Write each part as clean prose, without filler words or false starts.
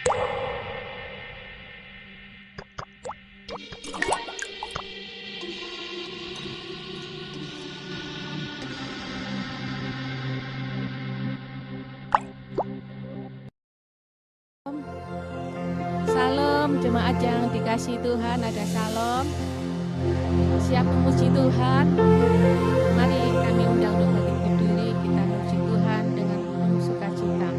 Salam jemaat yang dikasihi Tuhan, ada salam. Siap memuji Tuhan. Mari kami undang untuk bangkit berdiri, kita memuji Tuhan dengan penuh sukacita.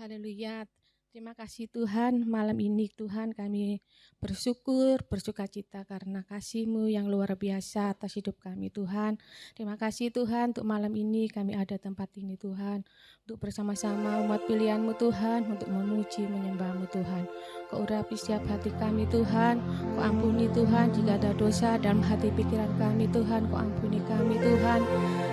Haleluya. Terima kasih Tuhan, malam ini Tuhan kami bersuka cita karena kasih-Mu yang luar biasa atas hidup kami Tuhan. Terima kasih Tuhan untuk malam ini kami ada tempat ini Tuhan. Untuk bersama-sama umat pilihan-Mu Tuhan, untuk memuji menyembah-Mu Tuhan. Kau urapi setiap hati kami Tuhan, Kau ampuni Tuhan jika ada dosa dalam hati pikiran kami Tuhan, Kau ampuni kami Tuhan.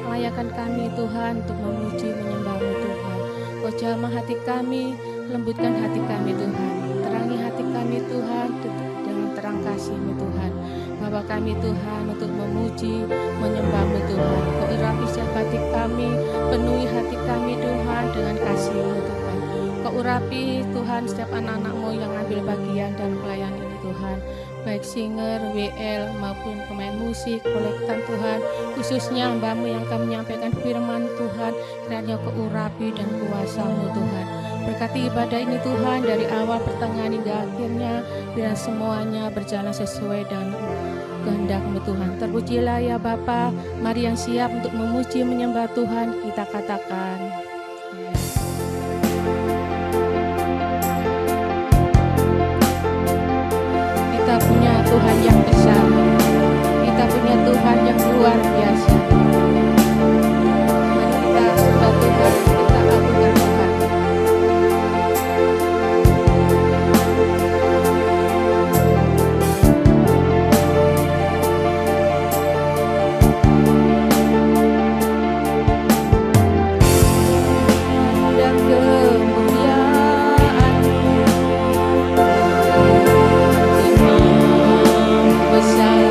Layakan kami Tuhan untuk memuji menyembah-Mu Tuhan. Kau jamah hati kami, lembutkan hati kami Tuhan, terangi hati kami Tuhan dengan terang kasih-Mu Tuhan. Bawa kami Tuhan untuk memuji, menyembah-Mu Tuhan. Kau urapi setiap hati kami, penuhi hati kami Tuhan dengan kasih-Mu Tuhan. Kau urapi Tuhan setiap anak-anak-Mu yang ambil bagian dalam pelayanan ini Tuhan, baik singer, WL maupun pemain musik, kolektan Tuhan, khususnya hamba-Mu yang akan menyampaikan firman Tuhan, kiranya Kau urapi dan kuasa-Mu Tuhan. Berkati ibadah ini Tuhan dari awal pertengahan hingga akhirnya, biar semuanya berjalan sesuai dengan kehendak-Mu Tuhan. Terpujilah ya Bapa, mari yang siap untuk memuji menyembah Tuhan, kita katakan. Kita punya Tuhan yang besar, kita punya Tuhan yang luar biasa. Mari kita sembah Tuhan, kita agungkan Tuhan. Besar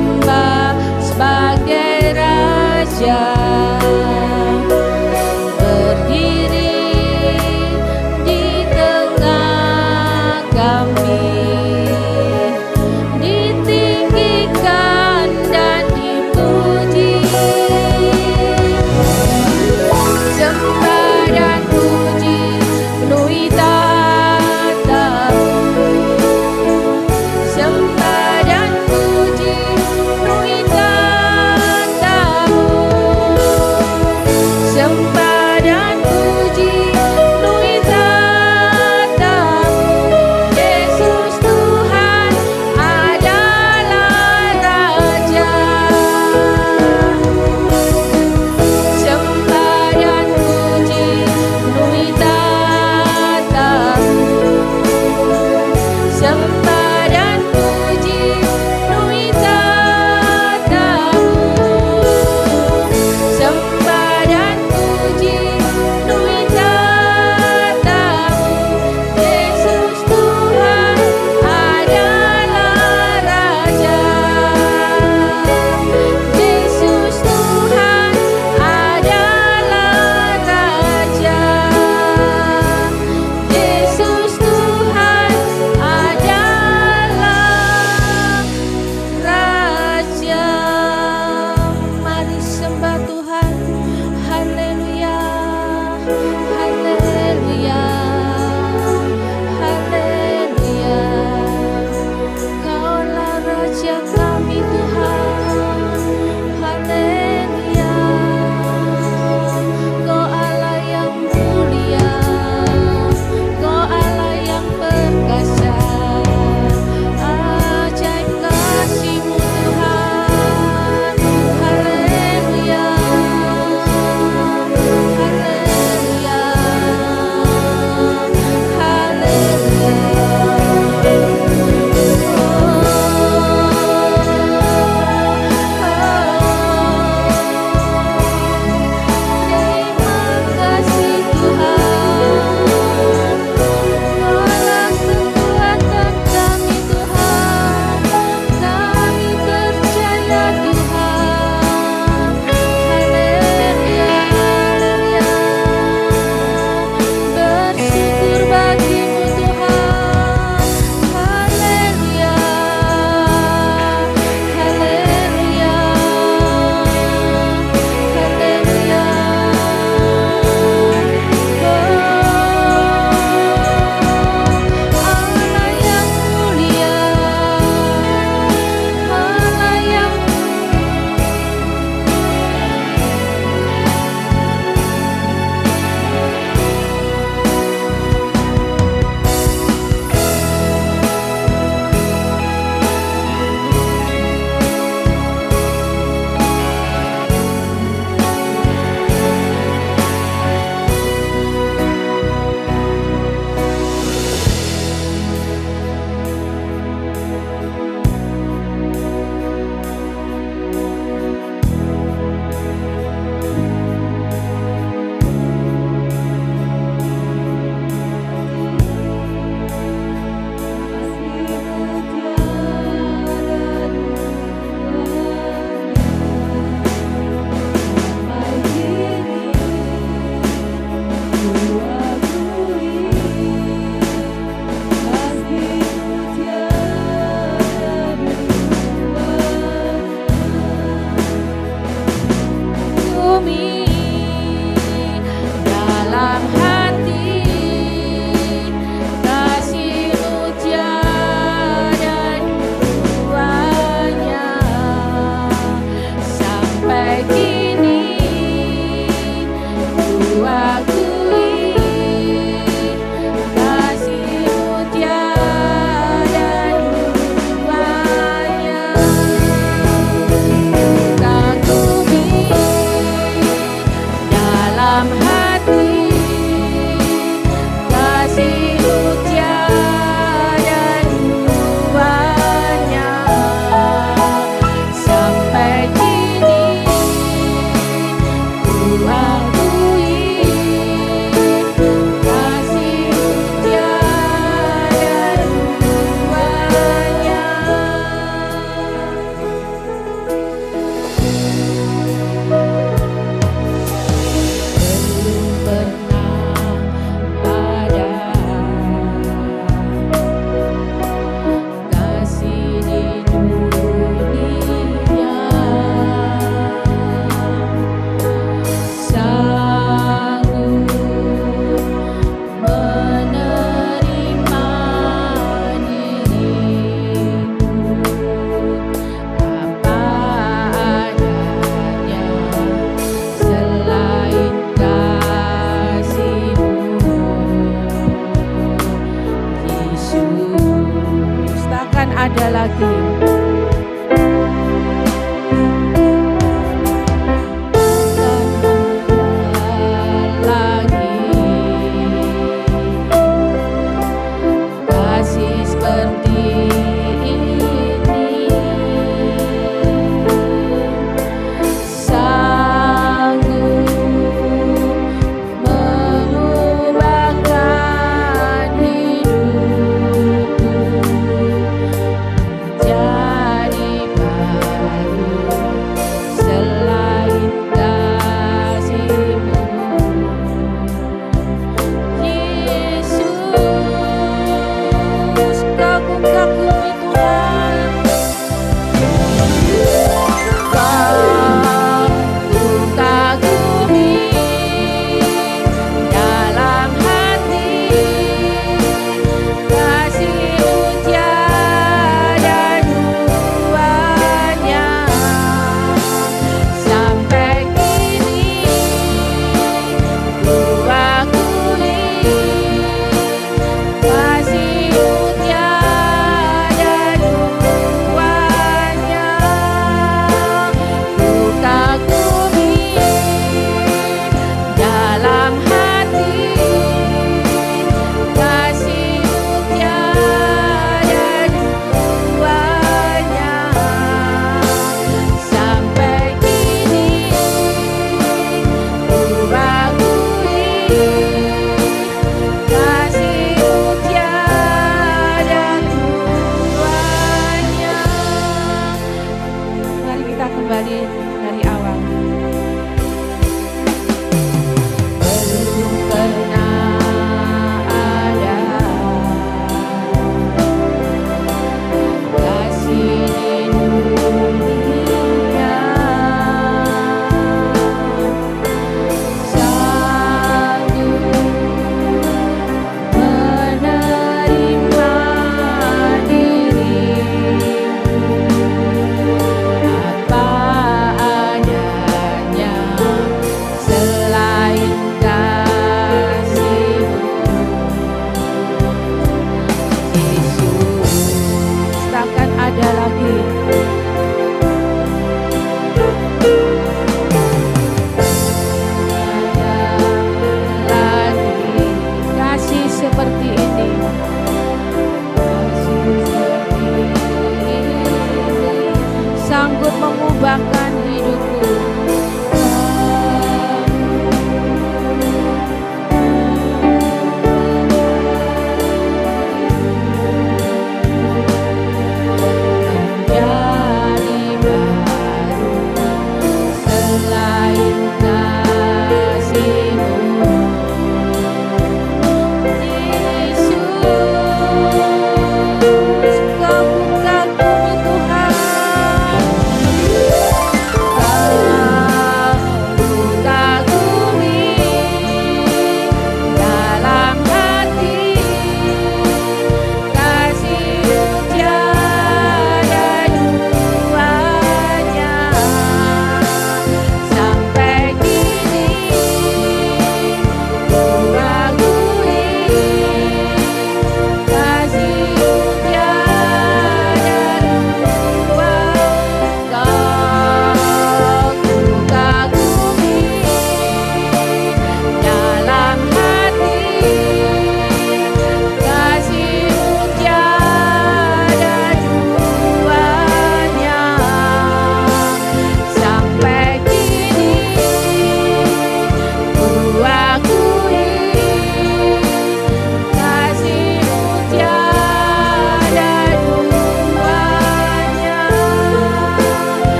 sembah sebagai Raja, berdiri di tengah kami, ditinggikan dan dipuji. Sembah dan puji penuhi tatamu, sembah dan puji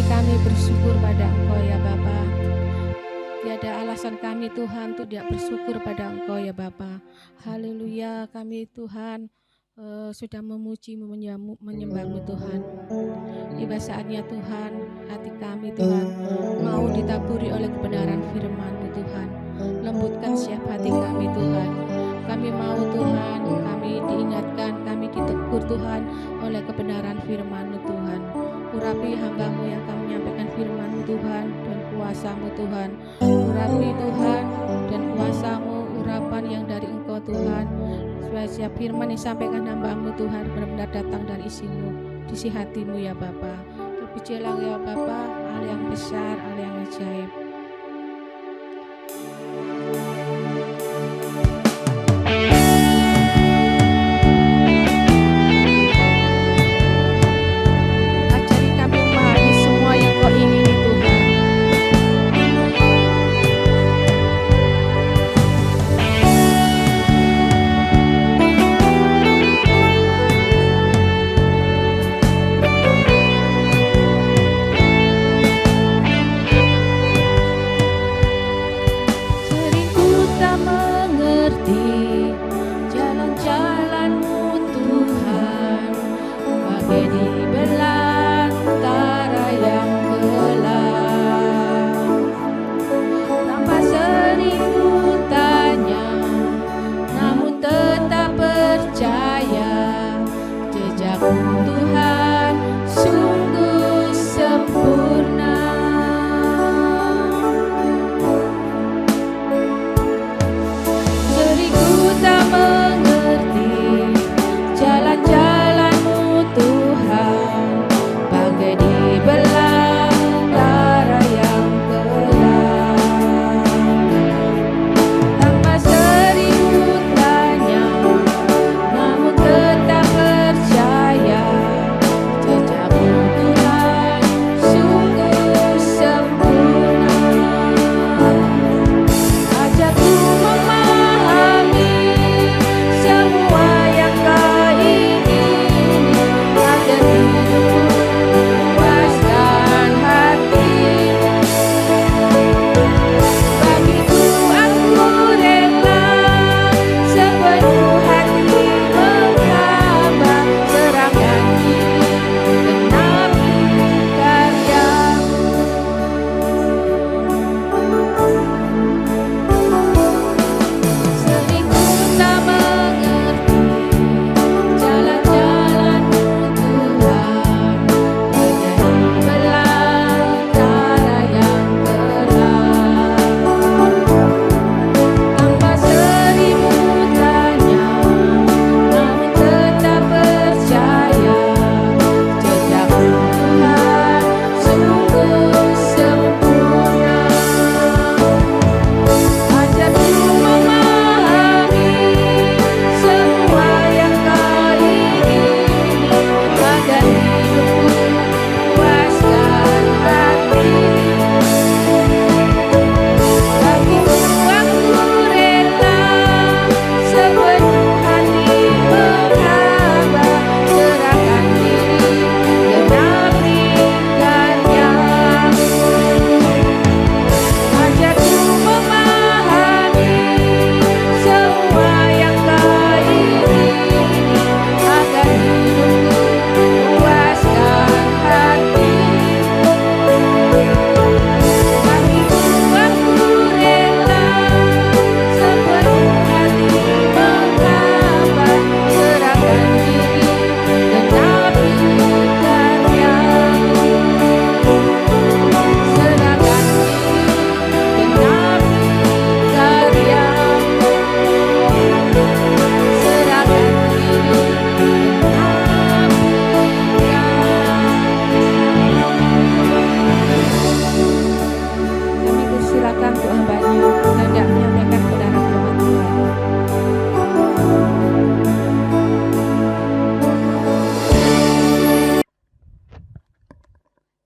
hari kami bersyukur pada Engkau ya Bapa. Tiada alasan kami Tuhan untuk tidak bersyukur pada Engkau ya Bapa. Haleluya, kami Tuhan sudah memuji-Mu, menyembah-Mu Tuhan. Tiba saatnya Tuhan, hati kami Tuhan mau ditaburi oleh kebenaran firman-Mu Tuhan. Lembutkan setiap hati kami Tuhan. Kami mau Tuhan, kami diingatkan, kami ditegur Tuhan oleh kebenaran firman-Mu Tuhan. Urapi hamba-Mu yang kami menyampaikan firman-Mu Tuhan dan kuasa-Mu Tuhan. Urapi Tuhan dan kuasa-Mu, urapan yang dari Engkau Tuhan. Supaya setiap firman yang disampaikan hamba-Mu Tuhan benar-benar datang dari isi-Mu, isi hati-Mu ya Bapa. Terpujilah ya Bapa, Allah yang besar, Allah yang ajaib.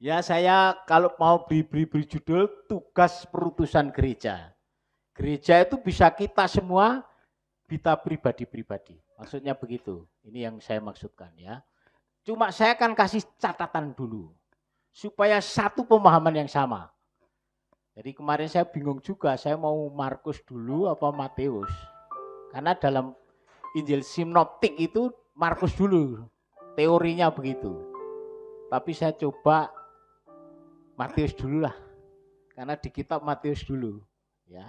Ya, saya kalau mau beri judul tugas perutusan gereja. Gereja itu bisa kita semua, kita pribadi-pribadi. Maksudnya begitu. Ini yang saya maksudkan ya. Cuma saya akan kasih catatan dulu. supaya satu pemahaman yang sama. Jadi kemarin saya bingung juga, saya mau Markus dulu apa Matius. Karena dalam Injil sinoptik itu Markus dulu, teorinya begitu. Tapi saya coba Matius dulu lah, karena di kitab Matius dulu. Ya.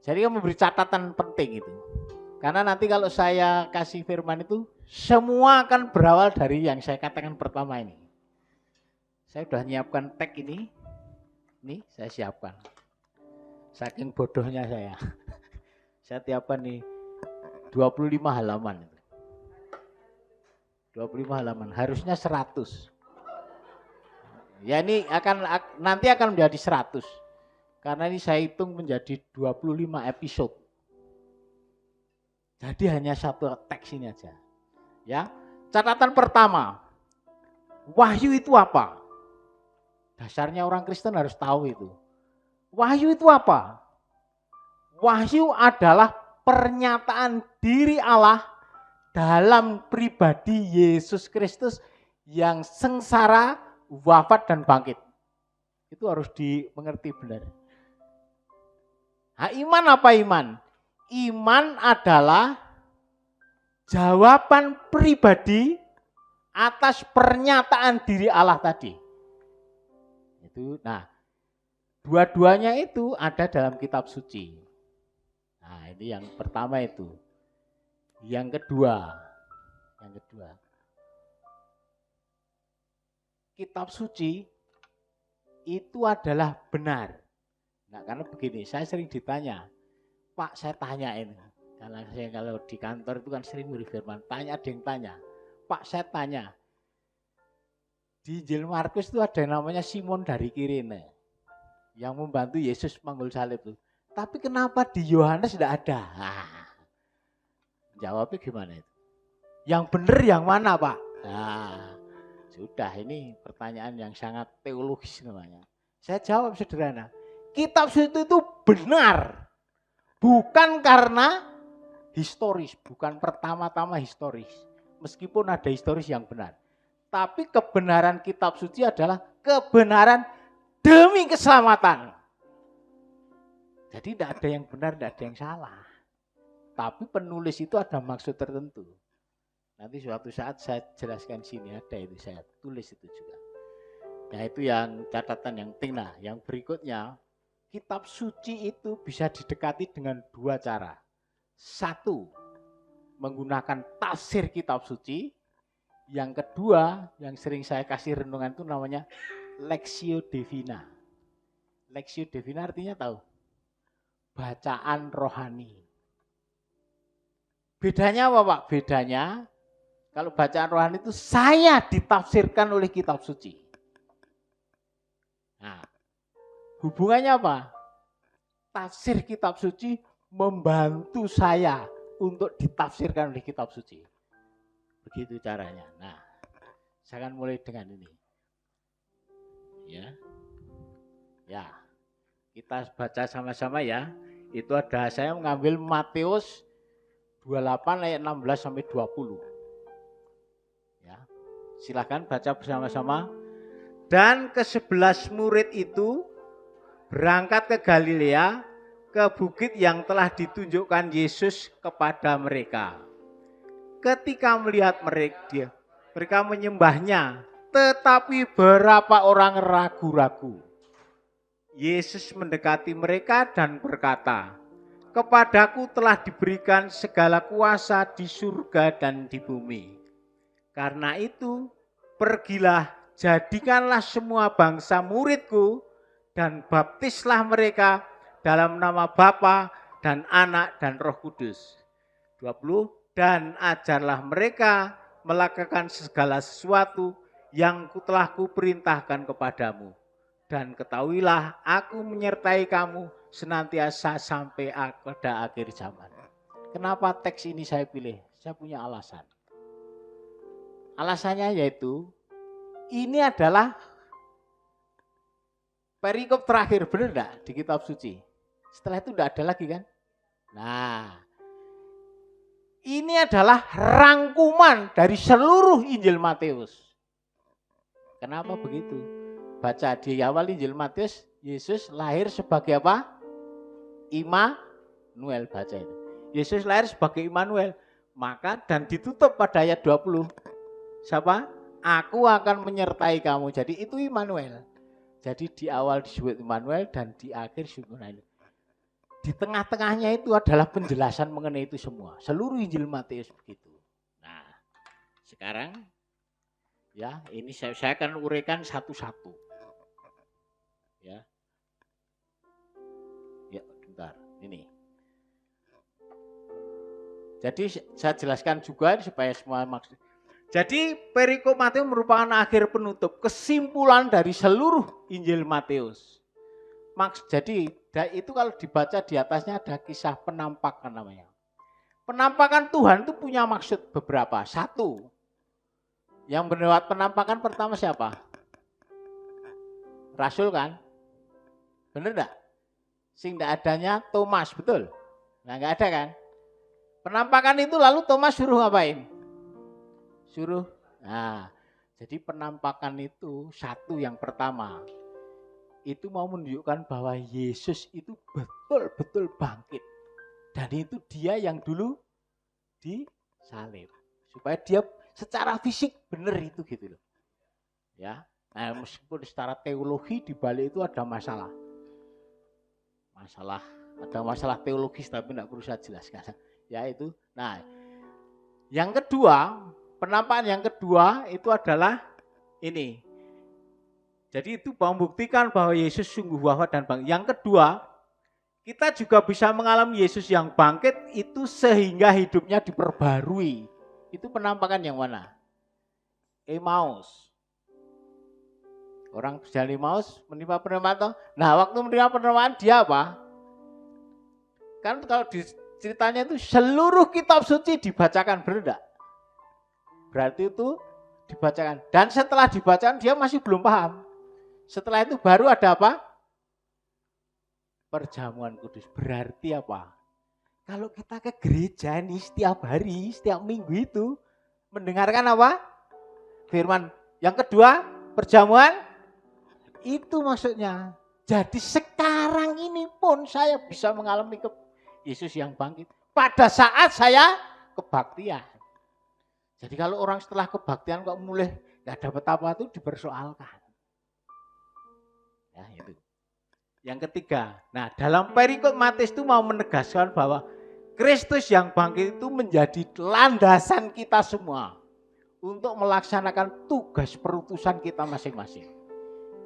Jadi memberi catatan penting itu. Karena nanti kalau saya kasih firman itu, semua akan berawal dari yang saya katakan pertama ini. Saya sudah menyiapkan tag ini. Nih saya siapkan. Saking bodohnya saya. Saya siapkan nih 25 halaman. 25 halaman. Harusnya 100. Ya ini nanti akan menjadi 100. Karena ini saya hitung menjadi 25 episode. Jadi hanya satu teks ini aja. Ya. Catatan pertama. Wahyu itu apa? Dasarnya orang Kristen harus tahu itu. Wahyu itu apa? Wahyu adalah pernyataan diri Allah dalam pribadi Yesus Kristus yang sengsara, wafat dan bangkit. Itu harus dimengerti benar. Nah, iman apa iman? Iman adalah jawaban pribadi atas pernyataan diri Allah tadi. Nah, dua-duanya itu ada dalam kitab suci. Nah, ini yang pertama itu. Yang kedua. Kitab suci itu adalah benar. Nah, karena begini, saya sering ditanya, Pak, saya tanya ini. Karena saya kalau di kantor itu kan sering beri firman, ada yang tanya, Pak, saya tanya, di Injil Markus itu ada yang namanya Simon dari Kirene yang membantu Yesus manggul salib itu. Tapi kenapa di Yohanes tidak ada? Nah, jawabnya gimana itu? Yang benar yang mana, Pak? Nah, sudah, ini pertanyaan yang sangat teologis namanya. Saya jawab sederhana. Kitab suci itu benar. Bukan karena historis, bukan pertama-tama historis. Meskipun ada historis yang benar. Tapi kebenaran kitab suci adalah kebenaran demi keselamatan. Jadi tidak ada yang benar, tidak ada yang salah. Tapi penulis itu ada maksud tertentu. Nanti suatu saat saya jelaskan sini, ada itu saya tulis itu juga. Nah itu yang catatan yang penting. Nah yang berikutnya, kitab suci itu bisa didekati dengan dua cara. Satu, menggunakan tafsir kitab suci. Yang kedua, yang sering saya kasih renungan itu namanya Lectio Divina. Lectio Divina artinya tahu? Bacaan rohani. Bedanya apa, Pak? Bedanya, kalau bacaan rohani itu saya ditafsirkan oleh kitab suci. Nah, hubungannya apa? Tafsir kitab suci membantu saya untuk ditafsirkan oleh kitab suci. Begitu caranya. Nah, saya akan mulai dengan ini. Ya, kita baca sama-sama ya. Itu ada, saya mengambil Matius 28 ayat 16 sampai 20. Ya, silakan baca bersama-sama. Dan ke-11 murid itu berangkat ke Galilea, ke bukit yang telah ditunjukkan Yesus kepada mereka. Ketika melihat mereka menyembahnya, tetapi beberapa orang ragu-ragu. Yesus mendekati mereka dan berkata, "Kepadaku telah diberikan segala kuasa di surga dan di bumi. Karena itu, pergilah, jadikanlah semua bangsa muridku, dan baptislah mereka dalam nama Bapa dan Anak dan Roh Kudus." 20. Dan ajarlah mereka melakukan segala sesuatu yang telah kuperintahkan kepadamu. Dan ketahuilah, aku menyertai kamu senantiasa sampai pada akhir zaman. Kenapa teks ini saya pilih? Saya punya alasan. Alasannya yaitu, ini adalah perikop terakhir, benar enggak, di kitab suci? Setelah itu enggak ada lagi kan? Nah, ini adalah rangkuman dari seluruh Injil Matius. Kenapa begitu? Baca di awal Injil Matius, Yesus lahir sebagai apa? Immanuel, baca itu. Yesus lahir sebagai Immanuel. Maka dan ditutup pada ayat 20. Siapa? Aku akan menyertai kamu. Jadi itu Immanuel. Jadi di awal disebut Immanuel dan di akhir disebut Immanuel. Di tengah-tengahnya itu adalah penjelasan mengenai itu semua. Seluruh Injil Matius begitu. Nah, sekarang ya ini saya akan uraikan satu-satu. Ya. Ya, bentar. Ini. Jadi saya jelaskan juga supaya semua maksud. Jadi perikop Matius merupakan akhir penutup, kesimpulan dari seluruh Injil Matius. Jadi itu kalau dibaca di atasnya ada kisah penampakan namanya. Penampakan Tuhan itu punya maksud beberapa. Satu, yang melewat penampakan pertama siapa? Rasul kan? Bener enggak? Sing enggak adanya Thomas, betul? Nah enggak ada kan? Penampakan itu lalu Thomas suruh ngapain? Suruh. Nah, jadi penampakan itu satu yang pertama. Itu mau menunjukkan bahwa Yesus itu betul-betul bangkit. Dan itu dia yang dulu disalib. Supaya dia secara fisik benar itu gitu loh. Ya. Nah, meskipun secara teologi di balik itu ada masalah. Ada masalah teologis tapi tidak perlu saya jelaskan. Ya itu. Nah, yang kedua, penampakan yang kedua itu adalah ini. Jadi itu membuktikan bahwa Yesus sungguh wafat dan bangkit. Yang kedua, kita juga bisa mengalami Yesus yang bangkit itu sehingga hidupnya diperbarui. Itu penampakan yang mana? Emmaus. Orang berjalan Emmaus menerima penampakan. Nah, waktu menerima penampakan dia apa? Kan kalau di ceritanya itu seluruh kitab suci dibacakan, benar enggak? Berarti itu dibacakan. Dan setelah dibacakan dia masih belum paham. Setelah itu baru ada apa? Perjamuan kudus. Berarti apa? Kalau kita ke gereja ini setiap hari, setiap minggu itu mendengarkan apa? Firman. Yang kedua, perjamuan. Itu maksudnya. Jadi sekarang ini pun saya bisa mengalami Yesus yang bangkit. Pada saat saya kebaktian. Jadi kalau orang setelah kebaktian kok mulai gak dapat apa itu dipersoalkan. Ya, itu. Yang ketiga, nah dalam perikop Matius itu mau menegaskan bahwa Kristus yang bangkit itu menjadi landasan kita semua untuk melaksanakan tugas perutusan kita masing-masing.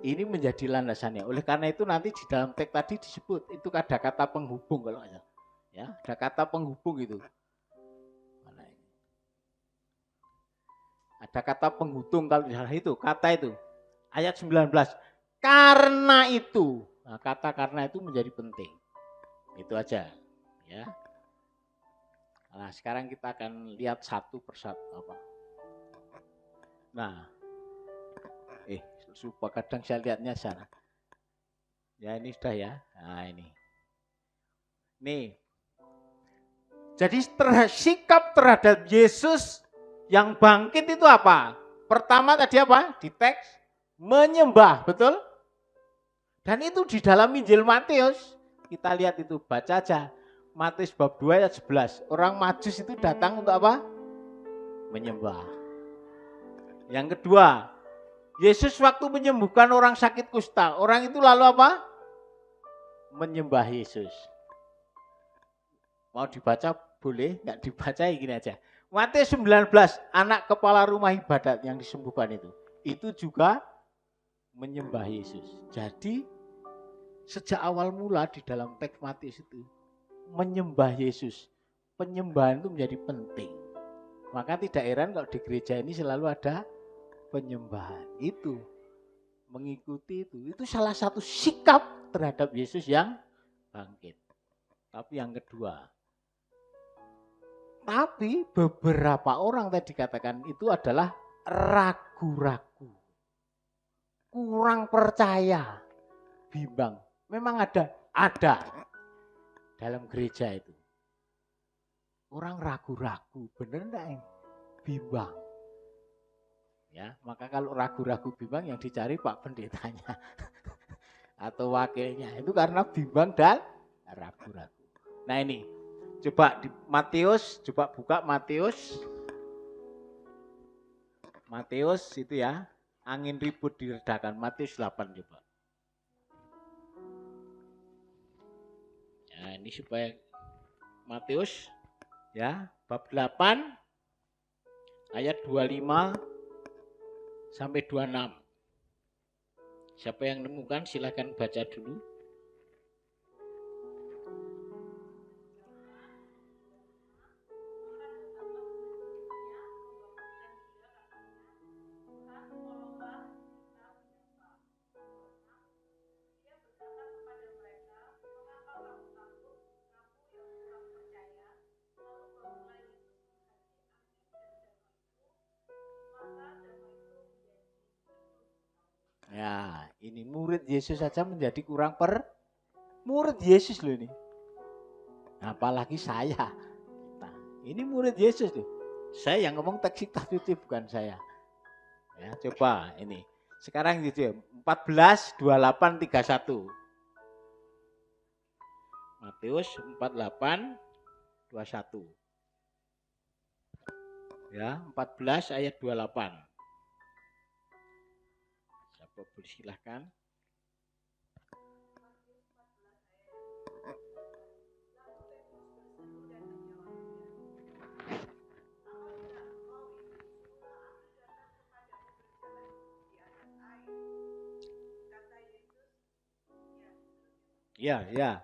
Ini menjadi landasannya. Oleh karena itu nanti di dalam teks tadi disebut itu ada kata penghubung kalau nggak salah. Ya, ada kata penghubung itu. Mana ini? Ada kata penghubung kalau salah itu, kata itu. Ayat 19. Karena itu, nah, kata karena itu menjadi penting. Itu aja, ya. Nah, sekarang kita akan lihat satu persatu apa. Nah, supaya kadang saya lihatnya sana. Ya ini sudah ya. Nah ini. Nih. Jadi sikap terhadap Yesus yang bangkit itu apa? Pertama tadi apa? Di teks menyembah, betul? Dan itu di dalam Injil Matius, kita lihat itu, baca aja. Matius bab 2 ayat 11. Orang Majus itu datang untuk apa? Menyembah. Yang kedua, Yesus waktu menyembuhkan orang sakit kusta, orang itu lalu apa? Menyembah Yesus. Mau dibaca boleh, enggak dibaca gini aja. Matius 19, anak kepala rumah ibadat yang disembuhkan itu juga menyembah Yesus. Jadi sejak awal mula di dalam teks Matius itu menyembah Yesus. Penyembahan itu menjadi penting. Maka tidak heran kalau di gereja ini selalu ada penyembahan. Itu mengikuti itu salah satu sikap terhadap Yesus yang bangkit. Tapi yang kedua, tapi beberapa orang tadi dikatakan itu adalah ragu-ragu, kurang percaya, bimbang. Memang ada dalam gereja itu. Orang ragu-ragu, bener enggak? Bimbang. Ya, maka kalau ragu-ragu bimbang yang dicari Pak Pendetanya atau wakilnya. Itu karena bimbang dan ragu-ragu. Nah ini, coba di Matius, coba buka Matius. Matius itu ya, angin ribut diredakan. Matius 8 coba. Ya, ini supaya Matius ya, bab 8 ayat 25 sampai 26. Siapa yang nemukan silakan baca dulu. Ya, ini murid Yesus saja menjadi kurang murid Yesus loh ini. Apalagi saya. Nah, ini murid Yesus loh. Saya yang ngomong teks itu bukan saya. Ya, coba ini. Sekarang gitu ya, 14, 28, 31. Matius 48, 21. Ya, 14 ayat 28. Siapa boleh silahkan. Ya, ya.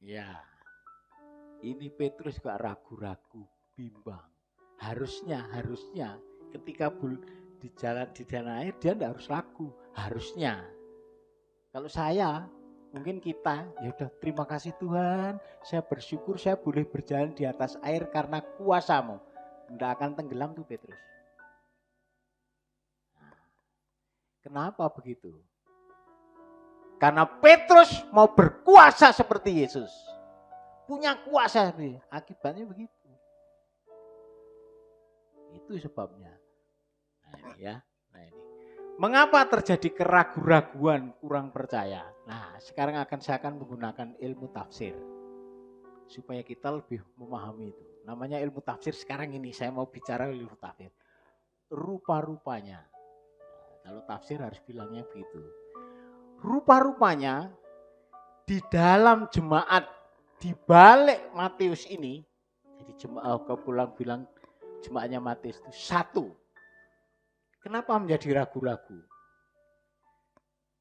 Ya, ini Petrus gak ragu-ragu, bimbang. Harusnya ketika di jalan air dia tidak harus ragu, harusnya. Kalau saya, mungkin kita, ya udah terima kasih Tuhan, saya bersyukur saya boleh berjalan di atas air karena kuasa-Mu. Tidak akan tenggelam tuh Petrus. Nah, kenapa begitu? Karena Petrus mau berkuasa seperti Yesus. Punya kuasa, akibatnya begitu. Itu sebabnya. Nah ini ya. Nah ini. Mengapa terjadi keraguan-raguan, kurang percaya? Nah sekarang saya akan menggunakan ilmu tafsir. Supaya kita lebih memahami itu. Namanya ilmu tafsir sekarang ini. Saya mau bicara ilmu tafsir. Rupa-rupanya. Nah, kalau tafsir harus bilangnya begitu. Rupa-rupanya di dalam jemaat di balik Matius ini, jadi jemaat bilang jemaatnya Matius itu satu. Kenapa menjadi ragu-ragu?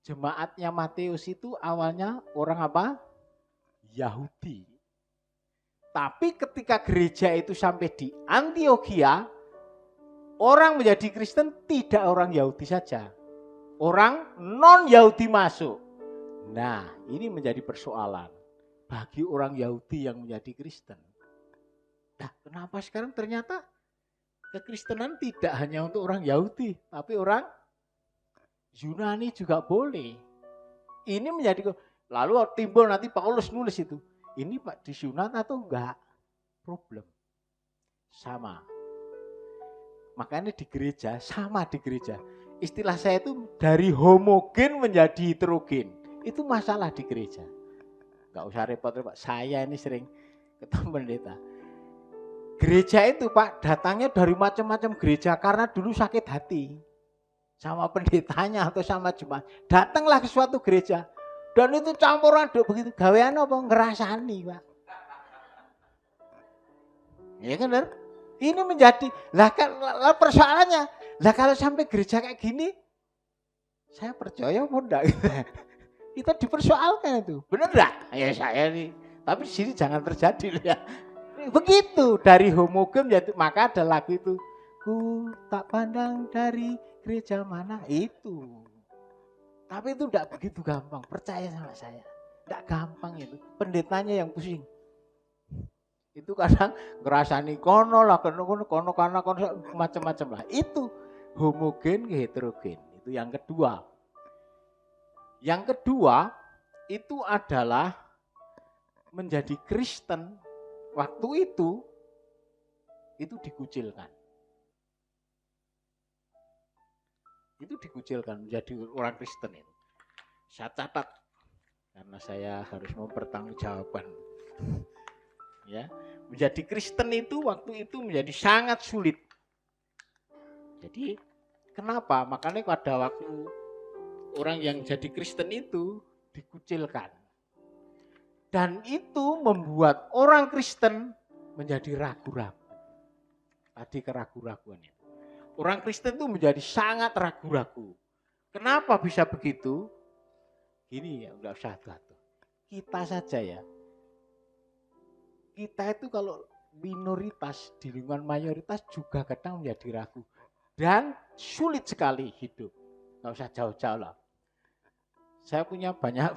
Jemaatnya Matius itu awalnya orang apa? Yahudi. Tapi ketika gereja itu sampai di Antiokhia, orang menjadi Kristen tidak orang Yahudi saja. Orang non-Yahudi masuk. Nah, ini menjadi persoalan bagi orang Yahudi yang menjadi Kristen. Nah, kenapa sekarang ternyata kekristenan tidak hanya untuk orang Yahudi, tapi orang Yunani juga boleh. Ini menjadi, lalu timbul nanti Paulus nulis itu. Ini Pak disunat atau enggak? Problem. Sama. Makanya di gereja, sama di gereja. Istilah saya itu dari homogen menjadi heterogen. Itu masalah di gereja. Enggak usah repot-repot. Saya ini sering ketemu pendeta. Gereja itu Pak datangnya dari macam-macam gereja karena dulu sakit hati sama pendetanya atau sama jemaat. Datanglah ke suatu gereja dan itu campur aduk begitu. Gawean apa ngerasani Pak. Ya kan benar? Ini menjadi lah persoalannya. Lah kalau sampai gereja kayak gini, saya percaya apa enggak? Kita dipersoalkan itu. Benar enggak? Ya saya nih. Tapi di sini jangan terjadi ya. Begitu dari homogam ya, maka ada lagu itu. Ku tak pandang dari gereja mana itu. Tapi itu tidak begitu gampang, percaya sama saya. Tidak gampang itu, pendetanya yang pusing. Itu kadang ngerasani kono lah, kono macam-macam lah. Itu homogen ke heterogen. Itu yang kedua. Yang kedua itu adalah menjadi Kristen waktu itu dikucilkan. Itu dikucilkan menjadi orang Kristen itu. Saya catat karena saya harus mempertanggungjawabkan. Ya, menjadi Kristen itu waktu itu menjadi sangat sulit. Jadi kenapa? Makanya pada waktu orang yang jadi Kristen itu dikucilkan. Dan itu membuat orang Kristen menjadi ragu-ragu. Tadi keraguan-raguan itu. Orang Kristen itu menjadi sangat ragu-ragu. Kenapa bisa begitu? Gini ya, enggak usah jatuh. Kita saja ya. Kita itu kalau minoritas di lingkungan mayoritas juga kadang menjadi ragu. Dan sulit sekali hidup. Enggak usah jauh-jauh lah. Saya punya banyak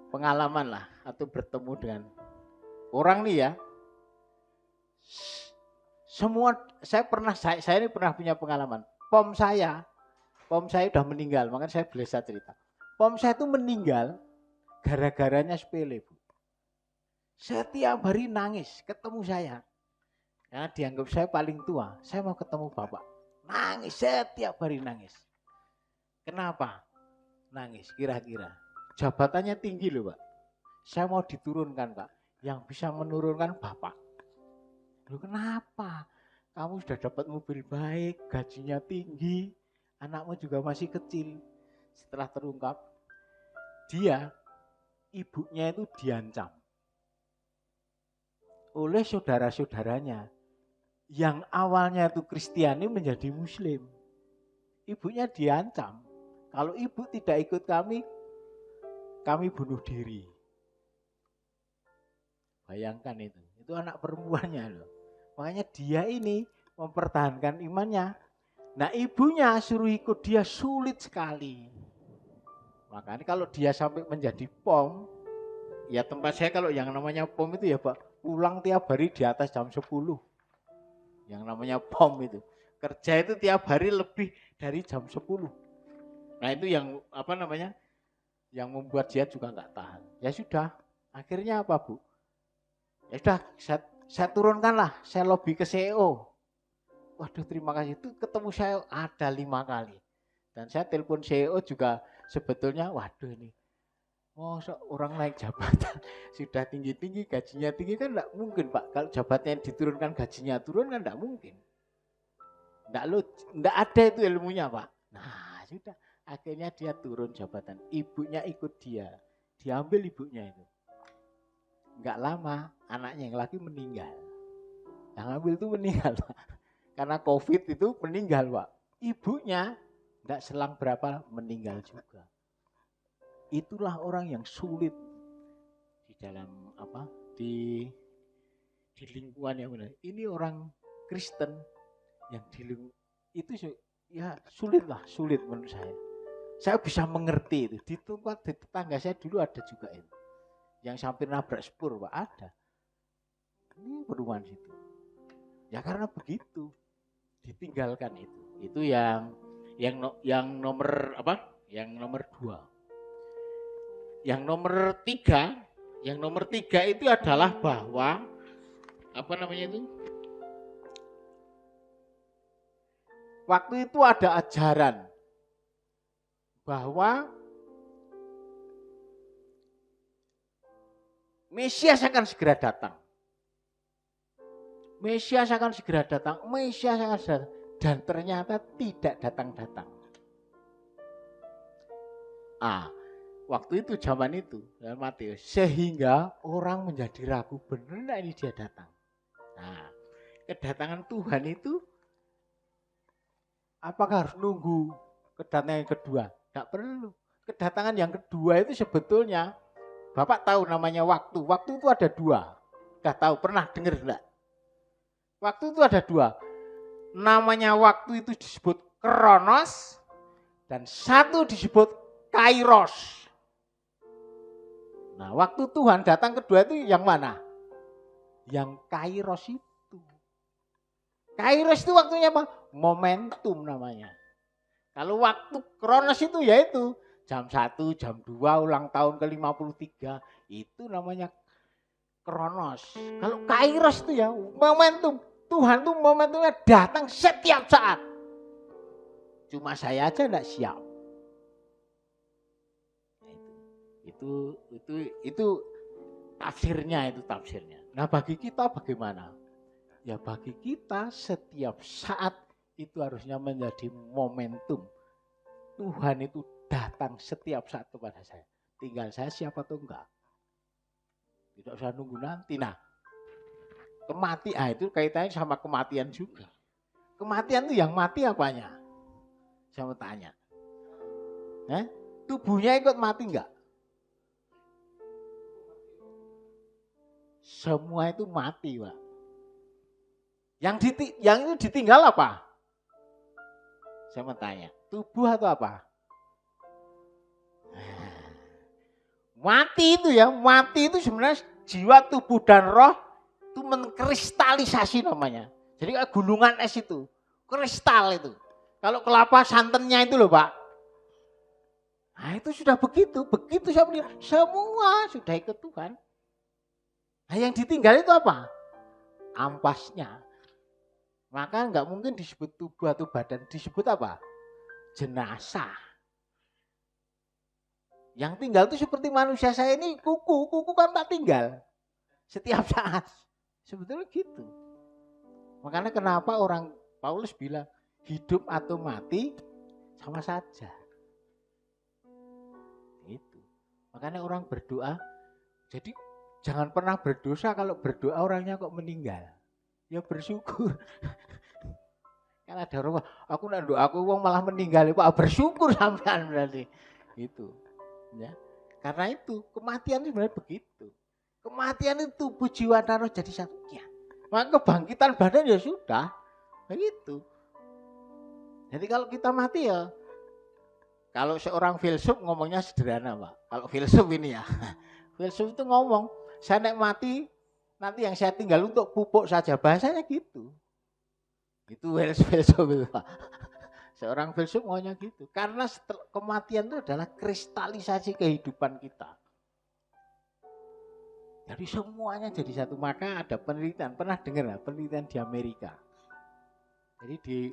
pengalaman lah. Atau bertemu dengan orang nih ya. Semua saya ini pernah punya pengalaman. Pom saya udah meninggal, makanya saya bisa cerita. Pom saya itu meninggal gara-garanya sepele, Bu. Setiap hari nangis ketemu saya. Karena dianggap saya paling tua, saya mau ketemu Bapak. Nangis, setiap hari nangis. Kenapa? Nangis, kira-kira. Jabatannya tinggi loh, Pak. Saya mau diturunkan, Pak. Yang bisa menurunkan Bapak. Loh kenapa? Kamu sudah dapat mobil baik, gajinya tinggi, anakmu juga masih kecil. Setelah terungkap, ibunya itu diancam oleh saudara-saudaranya yang awalnya itu Kristiani menjadi Muslim. Ibunya diancam, kalau ibu tidak ikut kami bunuh diri. Bayangkan itu anak perempuannya loh. Makanya dia ini mempertahankan imannya. Nah ibunya suruh ikut dia sulit sekali. Makanya kalau dia sampai menjadi pom, ya tempat saya kalau yang namanya pom itu ya Pak, pulang tiap hari di atas jam 10. Yang namanya pom itu. Kerja itu tiap hari lebih dari jam 10. Nah itu yang yang membuat dia juga nggak tahan. Ya sudah, akhirnya apa Bu? Ya sudah, saya turunkanlah, saya lobby ke CEO. Waduh terima kasih, itu ketemu saya ada 5 kali. Dan saya telepon CEO juga sebetulnya, waduh ini, orang naik jabatan sudah tinggi-tinggi, gajinya tinggi kan enggak mungkin Pak. Kalau jabatannya diturunkan gajinya turun kan enggak mungkin. Enggak ada itu ilmunya Pak. Nah sudah, akhirnya dia turun jabatan. Ibunya ikut dia, diambil ibunya itu. Enggak lama, anaknya yang laki meninggal. Yang ambil itu meninggal Pak. Karena COVID itu meninggal Pak. Ibunya enggak selang berapa meninggal juga. Itulah orang yang sulit di dalam di lingkungan yang benar. Ini orang Kristen yang di lingkungan itu ya sulit menurut saya. Saya bisa mengerti itu. Di tetangga saya dulu ada juga itu. Yang sampai nabrak spur Pak, ada. Ini perumahan situ. Ya karena begitu ditinggalkan itu. Itu yang nomor Yang nomor 2. Yang nomor 3 itu adalah bahwa waktu itu ada ajaran bahwa Mesias akan segera datang. Mesias akan segera datang. Dan ternyata tidak datang-datang. Waktu itu zaman itu dalam Matius, sehingga orang menjadi ragu benar ini dia datang. Nah, kedatangan Tuhan itu apakah harus nunggu kedatangan yang kedua? Tidak perlu. Kedatangan yang kedua itu sebetulnya Bapak tahu namanya waktu. Waktu itu ada 2. Udah tahu, pernah dengar enggak? Waktu itu ada dua. Namanya waktu itu disebut kronos dan satu disebut kairos. Nah, waktu Tuhan datang kedua itu yang mana? Yang kairos itu. Kairos itu waktunya apa? Momentum namanya. Kalau waktu kronos itu yaitu jam 1, jam 2, ulang tahun ke-53. Itu namanya kronos. Kalau kairos itu ya momentum. Tuhan tuh momentumnya datang setiap saat. Cuma saya aja enggak siap. Itu tafsirnya, itu tafsirnya. Nah, bagi kita bagaimana? Ya bagi kita setiap saat itu harusnya menjadi momentum. Tuhan itu datang setiap saat kepada saya. Tinggal saya siap atau enggak. Tidak usah nunggu nanti. Nah, kematian itu kaitannya sama kematian juga. Kematian itu yang mati apanya? Saya mau tanya. Tubuhnya ikut mati enggak? Semua itu mati, Pak. Yang itu ditinggal apa? Saya mau tanya. Tubuh atau apa? Mati itu ya, mati itu sebenarnya jiwa, tubuh, dan roh itu mengkristalisasi namanya. Jadi kayak gunungan es itu, kristal itu. Kalau kelapa santannya itu loh Pak. Nah itu sudah begitu saya bilang, semua sudah ikut Tuhan. Nah yang ditinggal itu apa? Ampasnya. Maka nggak mungkin disebut tubuh atau badan, disebut apa? Jenazah. Yang tinggal itu seperti manusia saya ini kuku kan tak tinggal setiap saat. Sebetulnya gitu. Makanya kenapa orang Paulus bilang hidup atau mati sama saja. Itu. Makanya orang berdoa, jadi jangan pernah berdosa kalau berdoa orangnya kok meninggal. Ya bersyukur. Kan ada orang, aku nak doa aku wong malah meninggal, Pak bersyukur sampean berarti. Itu. Ya. Karena itu kematian itu sebenarnya begitu. Kematian itu tubuh, jiwa, dan roh jadi satunya. Maka kebangkitan badan ya sudah begitu. Jadi kalau kita mati ya, kalau seorang filsuf ngomongnya sederhana Pak. Kalau filsuf ini ya, filsuf itu ngomong, saya nek mati nanti yang saya tinggal untuk pupuk saja, bahasanya gitu. Itu filsuf itu Pak. Seorang filsuf maunya gitu. Karena kematian itu adalah kristalisasi kehidupan kita. Jadi semuanya jadi satu. Maka ada penelitian. Pernah dengar ya? Penelitian di Amerika. Jadi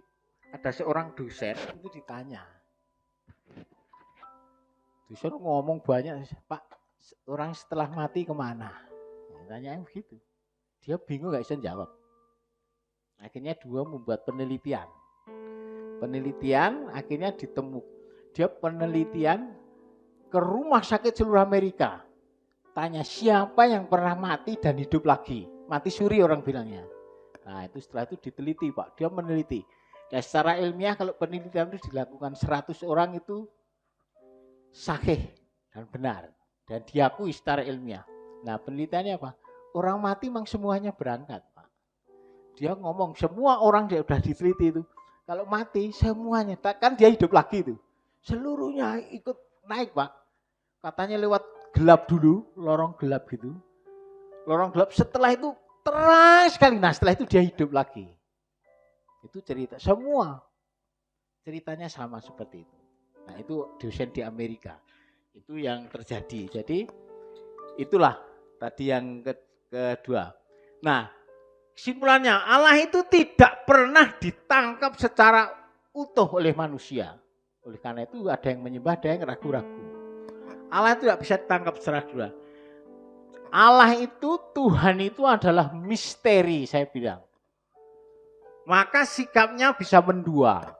ada seorang dosen itu ditanya. Dosen ngomong banyak. Pak, orang setelah mati kemana? Tanya begitu. Dia bingung gak bisa jawab. Akhirnya dua membuat penelitian. Akhirnya dia penelitian ke rumah sakit seluruh Amerika. Tanya siapa yang pernah mati dan hidup lagi. Mati suri orang bilangnya. Nah itu setelah itu diteliti Pak. Dia meneliti. Dan secara ilmiah kalau penelitian itu dilakukan 100 orang itu sahih dan benar. Dan diakui secara ilmiah. Nah penelitiannya apa? Orang mati memang semuanya berangkat Pak. Dia ngomong semua orang dia sudah diteliti itu. Kalau mati semuanya, kan dia hidup lagi itu. Seluruhnya ikut naik Pak. Katanya lewat gelap dulu, lorong gelap gitu. Lorong gelap setelah itu terang sekali. Nah setelah itu dia hidup lagi. Itu cerita, semua ceritanya sama seperti itu. Nah itu dosen di Amerika. Itu yang terjadi. Jadi itulah tadi yang kedua. Nah kesimpulannya, Allah itu tidak pernah ditangkap secara utuh oleh manusia. Oleh karena itu ada yang menyembah, ada yang ragu-ragu. Allah itu tidak bisa ditangkap secara dua. Allah itu, Tuhan itu adalah misteri, saya bilang. Maka sikapnya bisa mendua.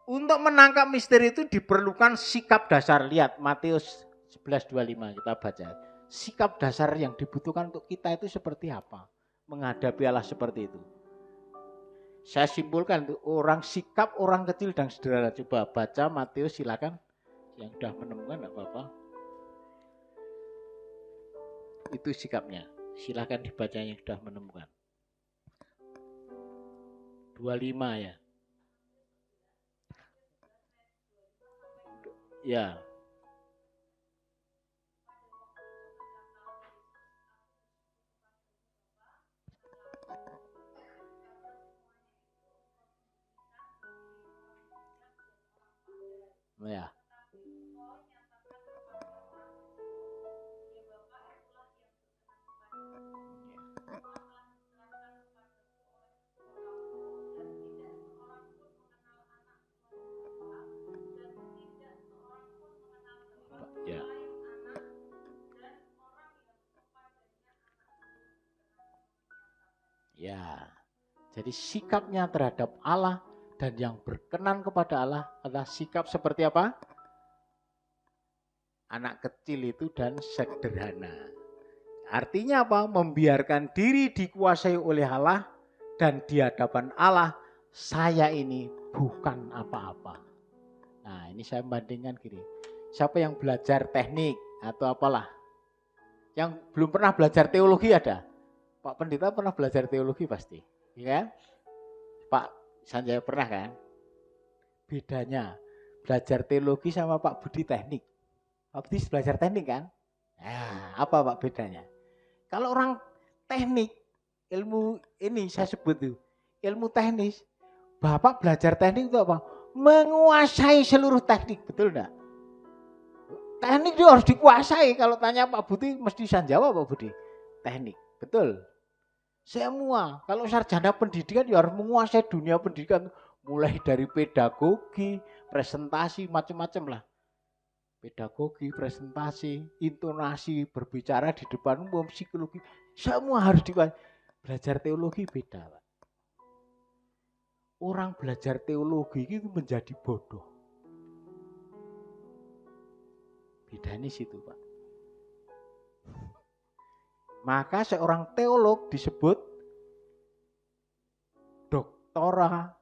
Untuk menangkap misteri itu diperlukan sikap dasar. Lihat Matius 11:25 kita baca. Sikap dasar yang dibutuhkan untuk kita itu seperti apa? Menghadapi Allah seperti itu. Saya simpulkan itu sikap orang kecil dan sederhana. Coba baca Matius silakan. Yang sudah menemukan enggak apa-apa. Itu sikapnya. Silakan dibaca yang sudah menemukan. 25 ya. Ya. Ya. Ya. Ya. Jadi sikapnya terhadap Allah dan yang berkenan kepada Allah adalah sikap seperti apa? Anak kecil itu dan sederhana. Artinya apa? Membiarkan diri dikuasai oleh Allah dan di hadapan Allah saya ini bukan apa-apa. Nah, ini saya bandingkan gini. Siapa yang belajar teknik atau apalah? Yang belum pernah belajar teologi ada? Pak Pendeta pernah belajar teologi pasti, ya kan? Pak Sanjaya pernah kan? Bedanya belajar teologi sama Pak Budi teknik. Pak Budi belajar teknik kan? Nah, apa Pak bedanya? Kalau orang teknik, ilmu ini saya sebut tuh, ilmu teknis. Bapak belajar teknik itu apa? Menguasai seluruh teknik, betul enggak? Teknik itu harus dikuasai. Kalau tanya Pak Budi mesti saya jawab Pak Budi. Teknik, betul. Semua. Kalau sarjana pendidikan ya harus menguasai dunia pendidikan. Mulai dari pedagogi, presentasi, macam-macam lah. Pedagogi, presentasi, intonasi, berbicara di depan umum, psikologi. Semua harus dikuasai. Belajar teologi beda, Pak. Orang belajar teologi itu menjadi bodoh. Bedanya situ, Pak. Maka seorang teolog disebut doctora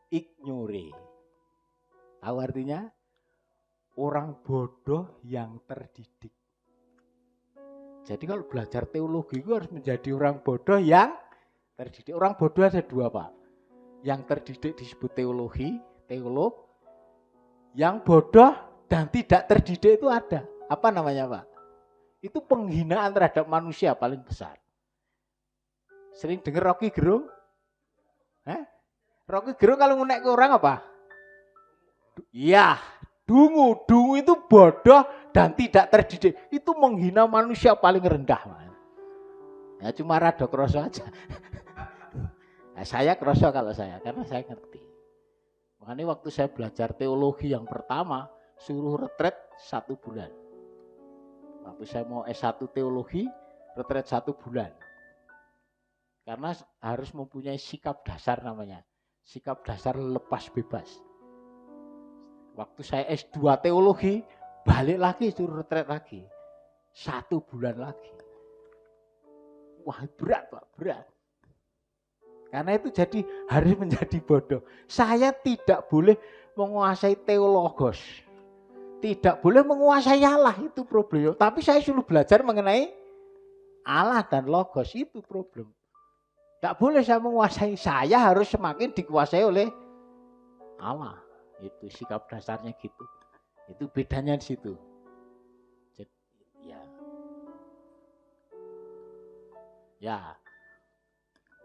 ignore. Tahu artinya? Orang bodoh yang terdidik. Jadi kalau belajar teologi itu harus menjadi orang bodoh yang terdidik. Orang bodoh ada dua, Pak. Yang terdidik disebut teologi, teolog. Yang bodoh dan tidak terdidik itu ada. Apa namanya, Pak? Itu penghinaan terhadap manusia paling besar. Sering dengar Rocky Gerung? Rocky Gerung kalau ngunek ke orang apa? Iya, dungu. Dungu itu bodoh dan tidak terdidik. Itu menghina manusia paling rendah. Ya cuma rada kroso aja. Nah, saya kroso kalau saya, karena saya ngerti. Makanya waktu saya belajar teologi yang pertama, suruh retret 1 bulan. Waktu saya mau S1 teologi, retret 1 bulan. Karena harus mempunyai sikap dasar namanya. Sikap dasar lepas bebas. Waktu saya S2 teologi, balik lagi suruh retret lagi. 1 bulan lagi. Wah berat Pak, berat. Karena itu jadi harus menjadi bodoh. Saya tidak boleh menguasai teologos. Tidak boleh menguasai Allah, itu problem. Tapi saya suruh belajar mengenai Allah dan logos, itu problem. Tidak boleh saya menguasai, saya harus semakin dikuasai oleh Allah. Itu sikap dasarnya gitu. Itu bedanya di situ. Jadi, ya.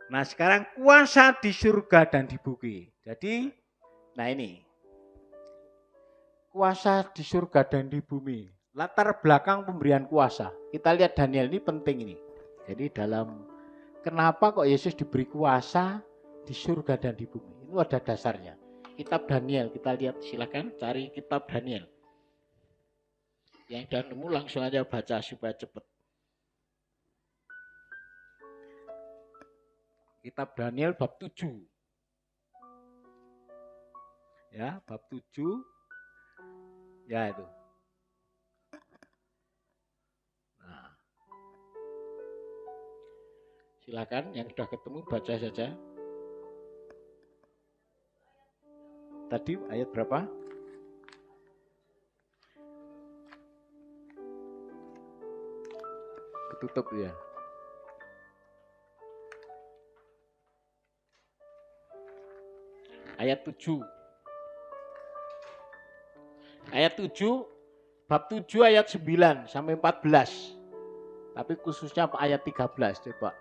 Nah sekarang kuasa di surga dan di bumi. Jadi, nah ini. Kuasa di surga dan di bumi. Latar belakang pemberian kuasa. Kita lihat Daniel ini penting ini. Jadi dalam kenapa kok Yesus diberi kuasa di surga dan di bumi? Itu ada dasarnya. Kitab Daniel, kita lihat silakan cari kitab Daniel. Yang sudah nemu langsung aja baca supaya cepat. Kitab Daniel bab 7. Ya, bab 7. Ya itu. Nah. Silakan yang sudah ketemu baca saja. Tadi ayat berapa? tutup ya. Ayat 7. Ayat 7, bab 7 ayat 9 sampai 14. Tapi khususnya ayat 13 coba.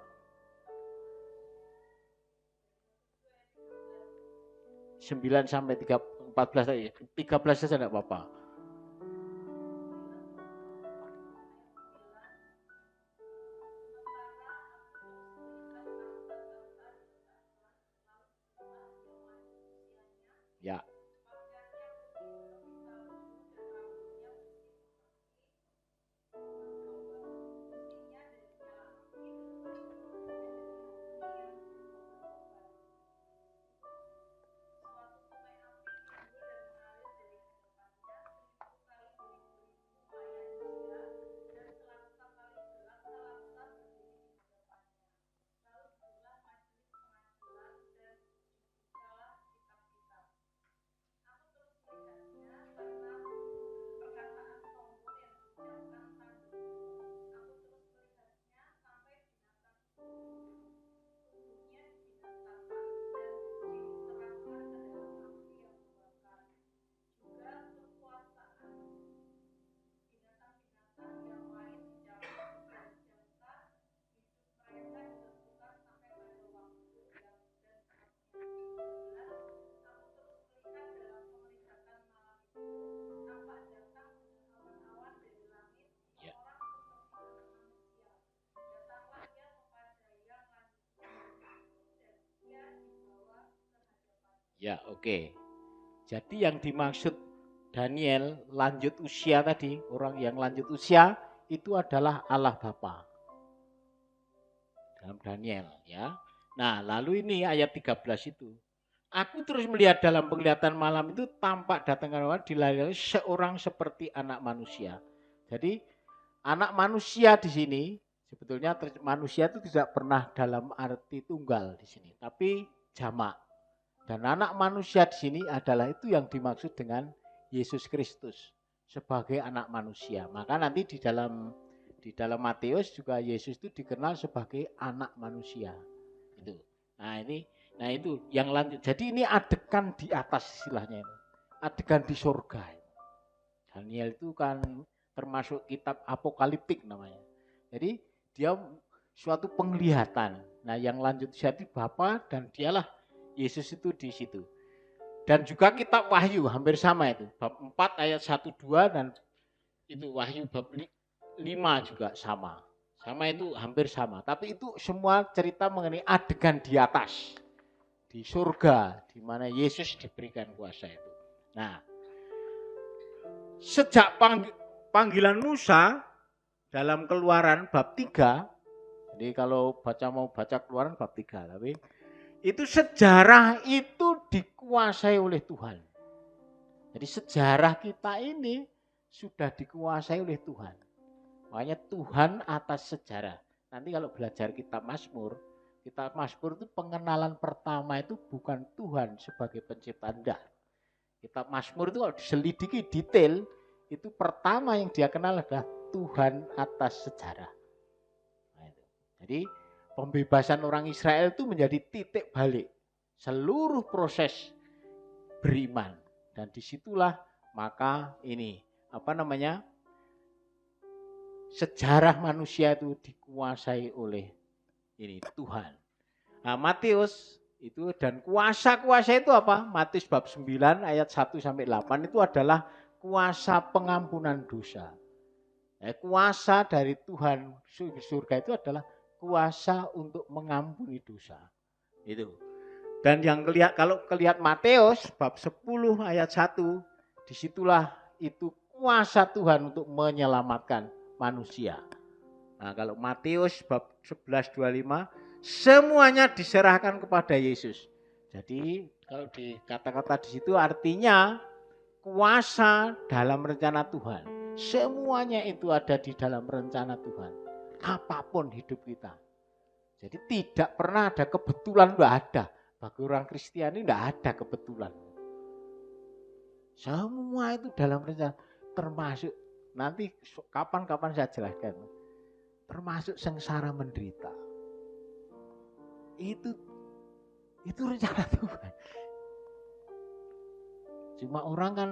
9 sampai 14 aja. 13 saja enggak apa-apa. Ya. Ya, oke. Jadi yang dimaksud Daniel lanjut usia tadi, orang yang lanjut usia itu adalah Allah Bapa. Dalam Daniel ya. Nah, lalu ini ayat 13 itu. Aku terus melihat dalam penglihatan malam itu tampak datangkan Allah dilayani seorang seperti anak manusia. Jadi anak manusia di sini sebetulnya manusia itu tidak pernah dalam arti tunggal di sini, tapi jamak. Dan anak manusia di sini adalah itu yang dimaksud dengan Yesus Kristus sebagai anak manusia. Maka nanti di dalam Matius juga Yesus itu dikenal sebagai anak manusia. Itu. Nah itu yang lanjut. Jadi ini adegan di atas istilahnya itu. Adegan di surga. Daniel itu kan termasuk kitab apokaliptik namanya. Jadi dia suatu penglihatan. Nah yang lanjut jadi Bapa dan dialah Yesus itu di situ. Dan juga kitab Wahyu hampir sama itu. Bab 4 ayat 1 2 dan itu Wahyu bab 5 juga sama. Sama itu hampir sama. Tapi itu semua cerita mengenai adegan di atas. Di surga di mana Yesus diberikan kuasa itu. Nah, sejak panggilan Musa dalam Keluaran bab 3. Jadi kalau mau baca Keluaran bab 3, tapi itu sejarah itu dikuasai oleh Tuhan. Jadi sejarah kita ini sudah dikuasai oleh Tuhan. Makanya Tuhan atas sejarah. Nanti kalau belajar kitab Mazmur itu pengenalan pertama itu bukan Tuhan sebagai pencipta. Enggak. Kitab Mazmur itu kalau diselidiki detail, itu pertama yang dia kenal adalah Tuhan atas sejarah. Nah, itu. Jadi pembebasan orang Israel itu menjadi titik balik seluruh proses beriman. Dan disitulah maka ini sejarah manusia itu dikuasai oleh ini Tuhan. Nah, Matius itu dan kuasa itu apa? Matius bab 9 ayat 1 sampai 8 itu adalah kuasa pengampunan dosa. Kuasa dari Tuhan surga itu adalah kuasa untuk mengampuni dosa. Itu. Dan yang kalau lihat Matius bab 10 ayat 1, disitulah itu kuasa Tuhan untuk menyelamatkan manusia. Nah, kalau Matius bab 11 25 semuanya diserahkan kepada Yesus. Jadi kalau di kata-kata di situ artinya kuasa dalam rencana Tuhan. Semuanya itu ada di dalam rencana Tuhan. Apapun hidup kita. Jadi tidak pernah ada kebetulan, enggak ada. Bagi orang Kristiani enggak ada kebetulan. Semua itu dalam rencana, termasuk nanti kapan-kapan saya jelaskan. termasuk sengsara menderita. Itu rencana Tuhan. Cuma orang kan,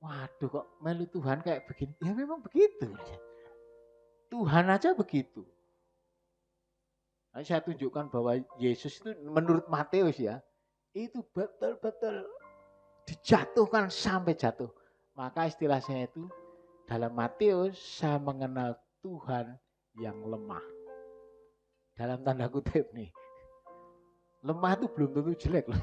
waduh kok melu Tuhan kayak begini. Ya memang begitu. Tuhan aja begitu. Nah, saya tunjukkan bahwa Yesus itu menurut Matius ya, itu betul-betul dijatuhkan sampai jatuh. Maka istilah saya itu, dalam Matius saya mengenal Tuhan yang lemah. Dalam tanda kutip nih. Lemah itu belum tentu jelek loh.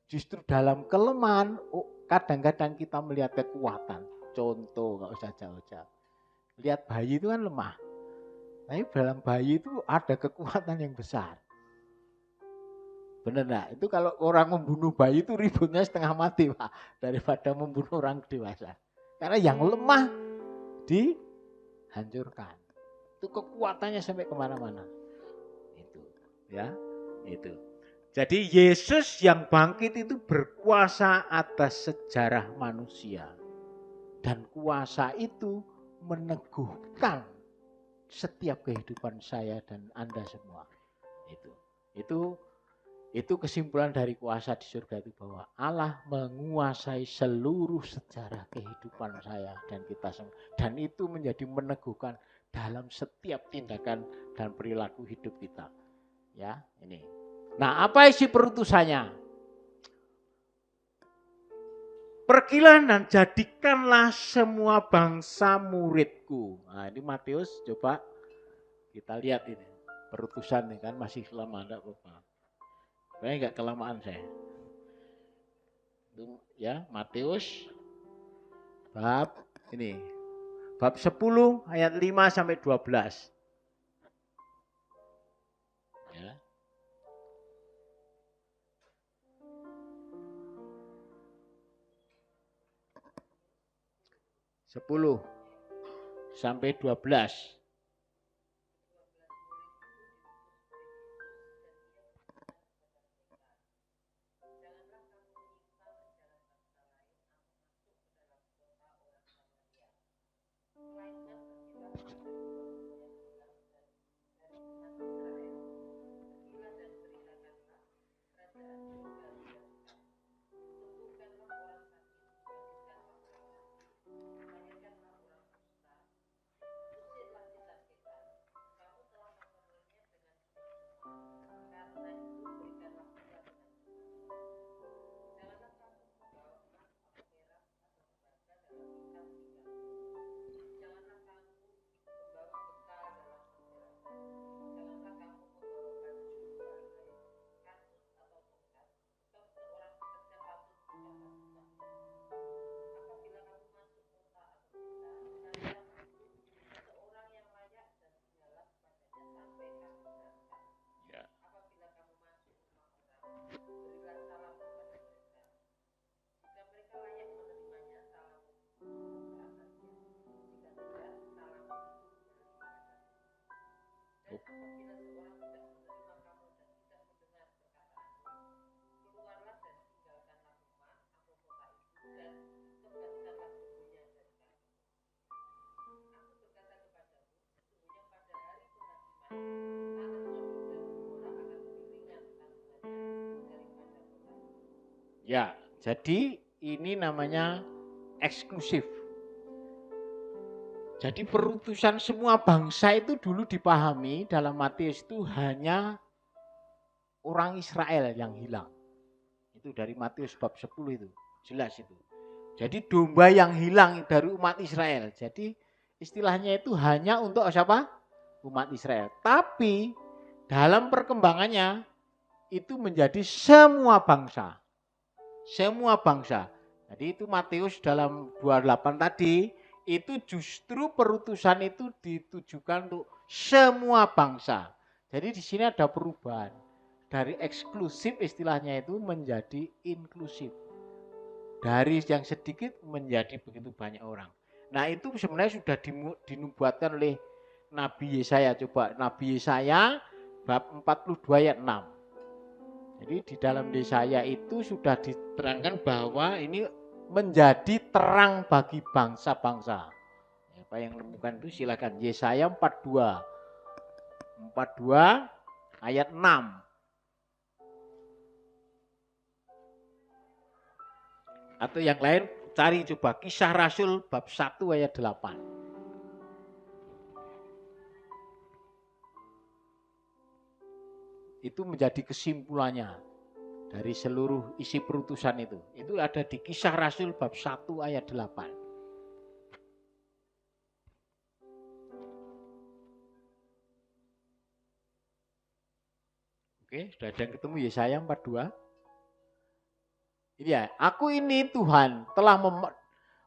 Justru dalam kelemahan, kadang-kadang kita melihat kekuatan. Contoh, nggak usah jauh-jauh. Lihat bayi itu kan lemah. Tapi dalam bayi itu ada kekuatan yang besar. Benar enggak? Itu kalau orang membunuh bayi itu ributnya setengah mati, Pak. Daripada membunuh orang dewasa. Karena yang lemah dihancurkan. Itu kekuatannya sampai kemana-mana. Itu, ya, itu. Jadi Yesus yang bangkit itu berkuasa atas sejarah manusia. Dan kuasa itu meneguhkan setiap kehidupan saya dan Anda semua. Itu kesimpulan dari kuasa di surga itu, bahwa Allah menguasai seluruh sejarah kehidupan saya dan kita semua. Dan itu menjadi meneguhkan dalam setiap tindakan dan perilaku hidup kita. Ya, ini. Nah, apa isi perutusannya? Pergilah dan jadikanlah semua bangsa muridku. Nah, ini Matius, coba kita lihat ini. Perutusan ini kan masih lama, enggak apa-apa. Kayaknya enggak kelamaan saya. Itu ya, Matius bab ini. Bab 10 ayat 5 sampai 12. Ya. 10 sampai 12. Ya, jadi ini namanya eksklusif. Jadi perutusan semua bangsa itu dulu dipahami dalam Matius itu hanya orang Israel yang hilang. Itu dari Matius bab 10 itu, jelas itu. Jadi domba yang hilang dari umat Israel. Jadi istilahnya itu hanya untuk siapa? Umat Israel. Tapi dalam perkembangannya itu menjadi semua bangsa. Semua bangsa. Jadi itu Matius dalam 28 tadi, itu justru perutusan itu ditujukan untuk semua bangsa. Jadi di sini ada perubahan. Dari eksklusif istilahnya itu menjadi inklusif. Dari yang sedikit menjadi begitu banyak orang. Nah itu sebenarnya sudah dinubuatkan oleh Nabi Yesaya. Coba Nabi Yesaya bab 42 ayat 6. Jadi di dalam Yesaya itu sudah diterangkan bahwa ini menjadi terang bagi bangsa-bangsa. Siapa yang menemukan itu silakan. Yesaya 42. 42 ayat 6. Atau yang lain cari coba Kisah Rasul bab 1 ayat 8. Itu menjadi kesimpulannya dari seluruh isi perutusan itu. Itu ada di Kisah Rasul bab 1 ayat 8. Oke, sudah ada yang ketemu Yesaya 42? Ini ya, aku ini Tuhan telah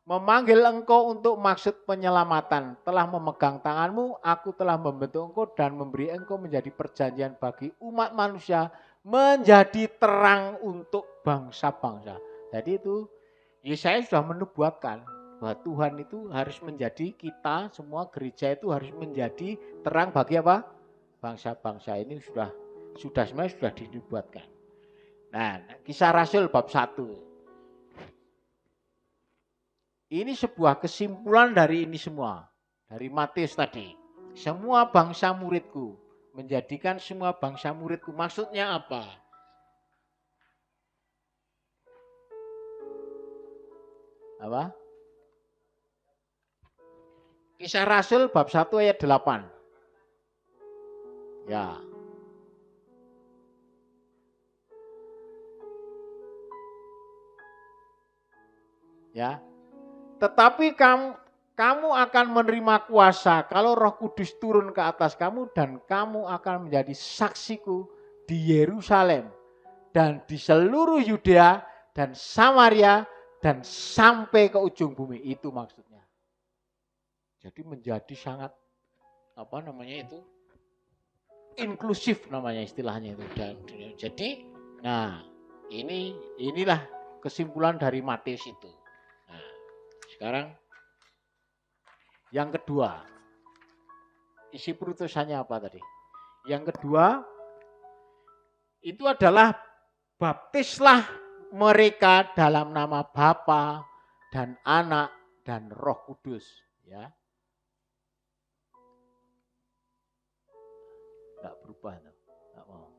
memanggil engkau untuk maksud penyelamatan, telah memegang tanganmu, aku telah membentuk engkau dan memberi engkau menjadi perjanjian bagi umat manusia, menjadi terang untuk bangsa-bangsa. Jadi itu Yesaya sudah menubuatkan bahwa Tuhan itu harus menjadi, kita semua gereja itu harus menjadi terang bagi apa? Bangsa-bangsa. Ini sudah semuanya sudah dinubuatkan. Nah, Kisah Rasul bab 1. Ini sebuah kesimpulan dari ini semua. Dari Matius tadi. Semua bangsa muridku. Menjadikan semua bangsa muridku. Maksudnya apa? Apa? Kisah Rasul bab 1 ayat 8. Ya. Ya. Tetapi kamu akan menerima kuasa kalau Roh Kudus turun ke atas kamu dan kamu akan menjadi saksiku di Yerusalem dan di seluruh Yudea dan Samaria dan sampai ke ujung bumi. Itu maksudnya. Jadi menjadi sangat inklusif namanya istilahnya itu. Jadi, nah inilah kesimpulan dari Matius itu. Nah, sekarang yang kedua, isi perutusannya apa tadi? Yang kedua, itu adalah baptislah mereka dalam nama Bapa dan Anak dan Roh Kudus. Ya, nggak berubah, nggak mau.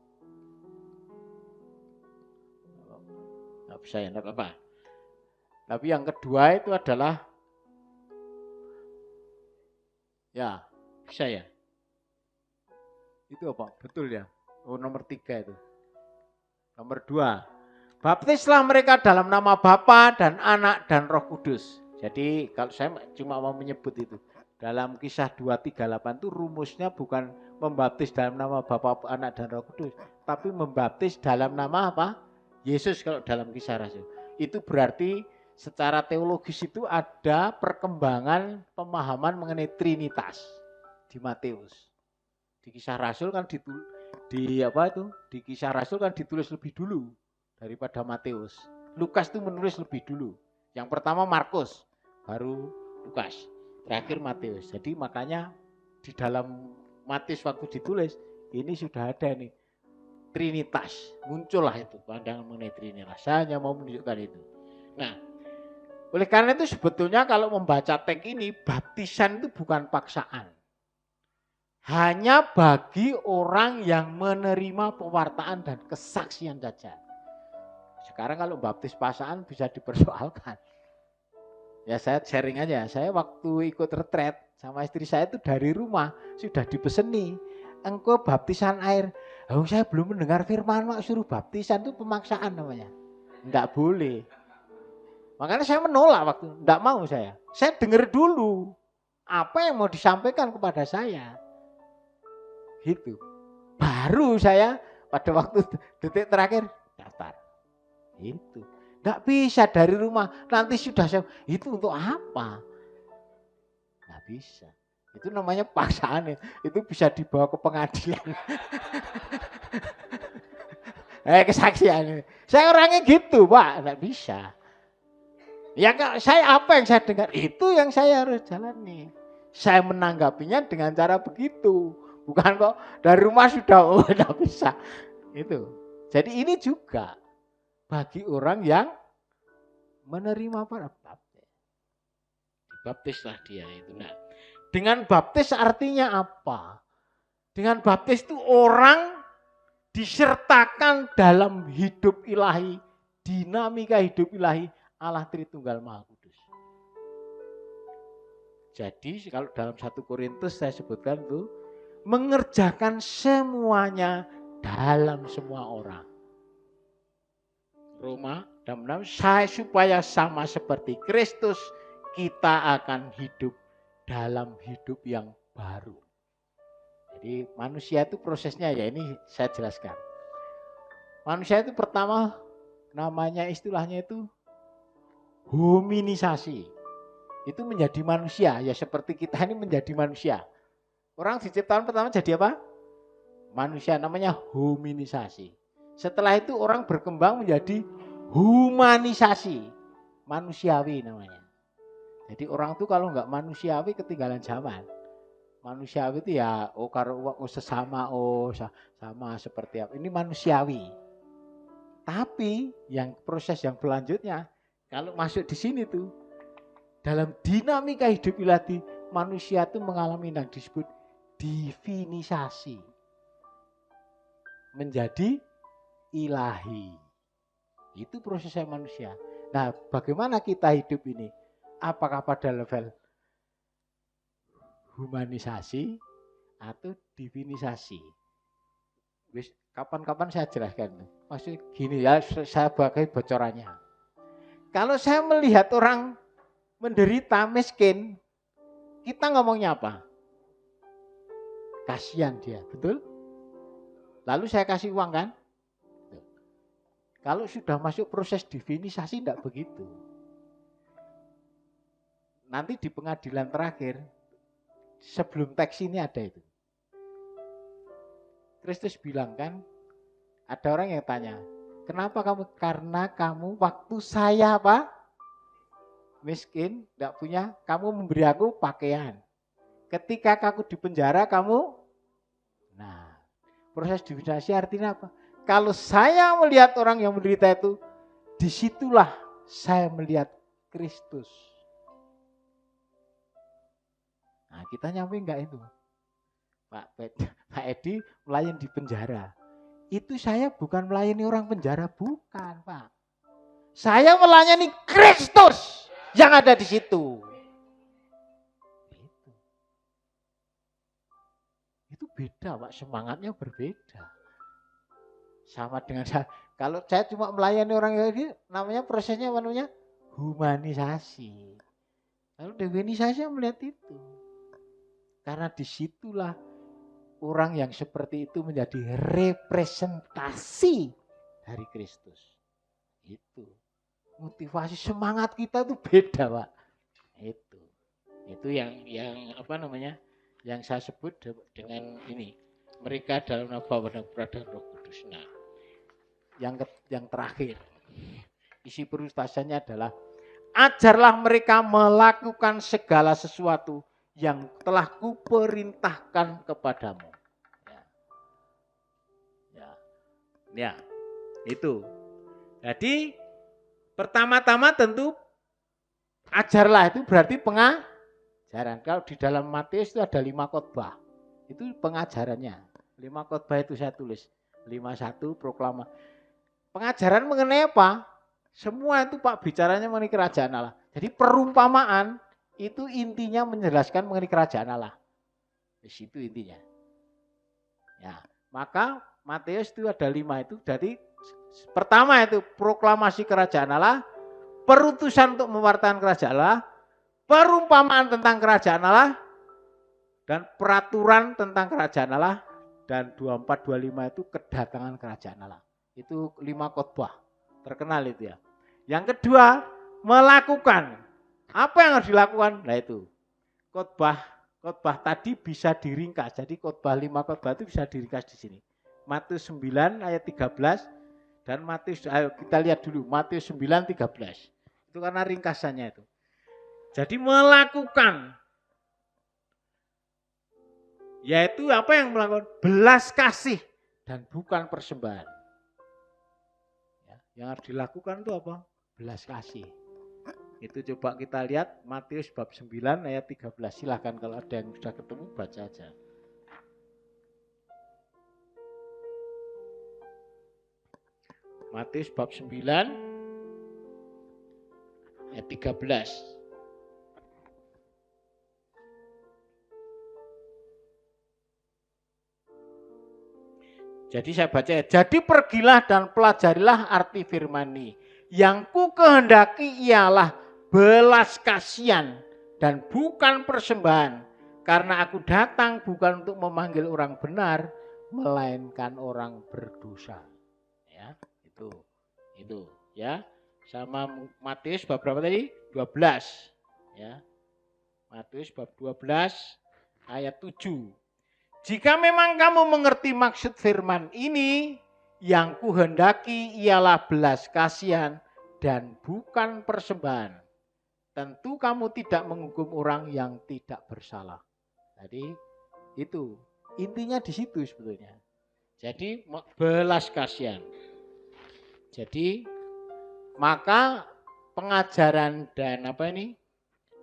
Nggak bisa ya, nggak apa-apa. Tapi yang kedua itu adalah, ya bisa ya. Itu apa? Betul ya. Oh, nomor 3 itu. Nomor 2. Baptislah mereka dalam nama Bapa dan Anak dan Roh Kudus. Jadi kalau saya cuma mau menyebut itu. Dalam Kisah 2:38 itu rumusnya bukan membaptis dalam nama Bapa, Anak dan Roh Kudus, tapi membaptis dalam nama apa? Yesus kalau dalam Kisah Rasul. Itu berarti secara teologis itu ada perkembangan pemahaman mengenai Trinitas di Matius. Di Kisah Rasul kan di Kisah Rasul kan ditulis lebih dulu daripada Matius. Lukas itu menulis lebih dulu. Yang pertama Markus, baru Lukas, terakhir Matius. Jadi makanya di dalam Matius waktu ditulis ini sudah ada nih Trinitas, muncullah itu pandangan mengenai Trinitas. Saya hanya mau menunjukkan itu. Nah, oleh karena itu sebetulnya kalau membaca teks ini, baptisan itu bukan paksaan. Hanya bagi orang yang menerima pewartaan dan kesaksian saja. Sekarang kalau baptis paksaan bisa dipersoalkan. Ya saya sharing aja, saya waktu ikut retret sama istri saya itu dari rumah sudah dipeseni. Engkau baptisan air. Oh, saya belum mendengar firman mak suruh baptisan itu pemaksaan namanya. Enggak boleh. Makanya saya menolak waktu, enggak mau saya. Saya dengar dulu apa yang mau disampaikan kepada saya. Gitu. Baru saya pada waktu detik terakhir daftar. Itu. Enggak bisa dari rumah. Nanti sudah saya, itu untuk apa? Enggak bisa. Itu namanya paksaan. Itu bisa dibawa ke pengadilan. Kesaksian. Saya orangnya gitu, Pak. Enggak bisa. Ya saya apa yang saya dengar, itu yang saya harus jalani. Saya menanggapinya dengan cara begitu. Bukan kok dari rumah sudah, tidak bisa. Itu. Jadi ini juga bagi orang yang menerima para baptis. Baptislah dia itu. Nah, Dengan baptis artinya apa? Dengan baptis itu orang disertakan dalam hidup ilahi, dinamika hidup ilahi Allah Tritunggal Maha Kudus. Jadi kalau dalam 1 Korintus saya sebutkan tuh, mengerjakan semuanya dalam semua orang. Roma 6:6, saya supaya sama seperti Kristus, kita akan hidup dalam hidup yang baru. Jadi manusia itu prosesnya ya ini saya jelaskan. Manusia itu pertama namanya istilahnya itu hominisasi. Itu menjadi manusia, ya seperti kita ini menjadi manusia. Orang diciptakan pertama jadi apa? Manusia, namanya hominisasi. Setelah itu orang berkembang menjadi humanisasi, manusiawi namanya. Jadi orang itu kalau nggak manusiawi ketinggalan zaman. Manusiawi itu ya karo sesama sama seperti apa. Ini manusiawi. Tapi yang proses yang berlanjutnya kalau masuk di sini tuh dalam dinamika hidup ilahi manusia itu mengalami yang disebut divinisasi. Menjadi ilahi. Itu prosesnya manusia. Nah, bagaimana kita hidup ini? Apakah pada level humanisasi atau divinisasi? Wis kapan-kapan saya jelaskan. Maksudnya gini ya, saya pakai bocorannya. Kalau saya melihat orang menderita, miskin, kita ngomongnya apa? Kasihan dia, betul? Lalu saya kasih uang kan? Kalau sudah masuk proses divinisasi tidak begitu. Nanti di pengadilan terakhir, sebelum teks ini ada itu. Kristus bilang kan, ada orang yang tanya, kenapa kamu? Karena kamu waktu saya apa? Miskin, tidak punya, kamu memberi aku pakaian. Ketika aku di penjara, kamu, nah, proses divinisasi artinya apa? Kalau saya melihat orang yang menderita itu, disitulah saya melihat Kristus. Nah, kita nyampe enggak itu? Pak Edi melayani di penjara. Itu saya bukan melayani orang penjara, bukan Pak. Saya melayani Kristus yang ada di situ. Itu beda Pak, semangatnya berbeda. Sama dengan saya, kalau saya cuma melayani orang ini, namanya prosesnya namanya humanisasi. Lalu divinisasi melihat itu. Karena disitulah orang yang seperti itu menjadi representasi dari Kristus. Itu. Motivasi semangat kita itu beda, Pak. Itu yang apa namanya? Yang saya sebut dengan ini. Mereka dalam nama Bapa dan Putra dan Roh Kudus. Nah, yang terakhir, isi perutasannya adalah ajarlah mereka melakukan segala sesuatu yang telah kuperintahkan kepadamu. Ya, itu. Jadi pertama-tama tentu ajarlah itu berarti pengajaran. Kalau di dalam Matius itu ada 5 khotbah. Itu pengajarannya. 5 khotbah itu saya tulis. 51 proklamasi. Pengajaran mengenai apa? Semua itu Pak bicaranya mengenai kerajaan Allah. Jadi perumpamaan itu intinya menjelaskan mengenai kerajaan Allah. Di situ intinya. Ya, maka Matius itu ada 5 itu. Jadi pertama itu proklamasi kerajaan Allah, perutusan untuk mewartakan kerajaan Allah, perumpamaan tentang kerajaan Allah, dan peraturan tentang kerajaan Allah, dan 24-25 itu kedatangan kerajaan Allah. Itu 5 khotbah. Terkenal itu ya. Yang kedua, melakukan. Apa yang harus dilakukan? Nah itu. Khotbah tadi bisa diringkas. Jadi khotbah 5 khotbah itu bisa diringkas di sini. Matius 9 ayat 13 dan Matius, ayo kita lihat dulu Matius 9 13. Itu karena ringkasannya itu. Jadi melakukan, yaitu apa yang melakukan? Belas kasih dan bukan persembahan. Ya, yang harus dilakukan itu apa? Belas kasih. Itu coba kita lihat Matius bab 9 ayat 13. Silahkan kalau ada yang sudah ketemu baca aja. Matius bab 9 ayat 13. Jadi saya baca ya. Jadi pergilah dan pelajarilah arti firman ini. Yang ku kehendaki ialah belas kasihan dan bukan persembahan. Karena aku datang bukan untuk memanggil orang benar, melainkan orang berdosa. Ya, itu ya. Sama Matius bab berapa tadi? 12. Ya. Matius bab 12 ayat 7. Jika memang kamu mengerti maksud firman ini, yang kuhendaki ialah belas kasihan dan bukan persembahan. Tentu kamu tidak menghukum orang yang tidak bersalah. Jadi itu intinya di situ sebetulnya. Jadi belas kasihan. Jadi maka pengajaran dan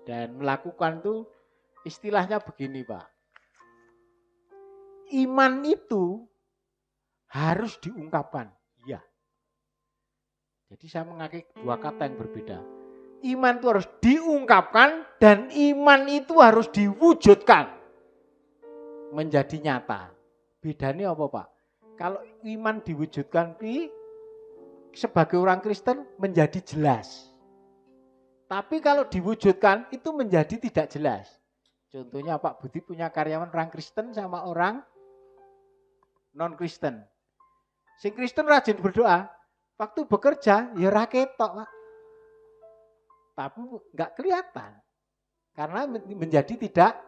dan melakukan itu istilahnya begini, Pak. Iman itu harus diungkapkan. Iya. Jadi saya mengakai dua kata yang berbeda. Iman itu harus diungkapkan dan iman itu harus diwujudkan. Menjadi nyata. Bedanya apa, Pak? Kalau iman diwujudkan sebagai orang Kristen menjadi jelas. Tapi kalau diwujudkan itu menjadi tidak jelas. Contohnya Pak Budi punya karyawan orang Kristen sama orang non-Kristen. Si Kristen rajin berdoa, waktu bekerja ya ra ketok, Pak. Tapi enggak kelihatan. Karena menjadi tidak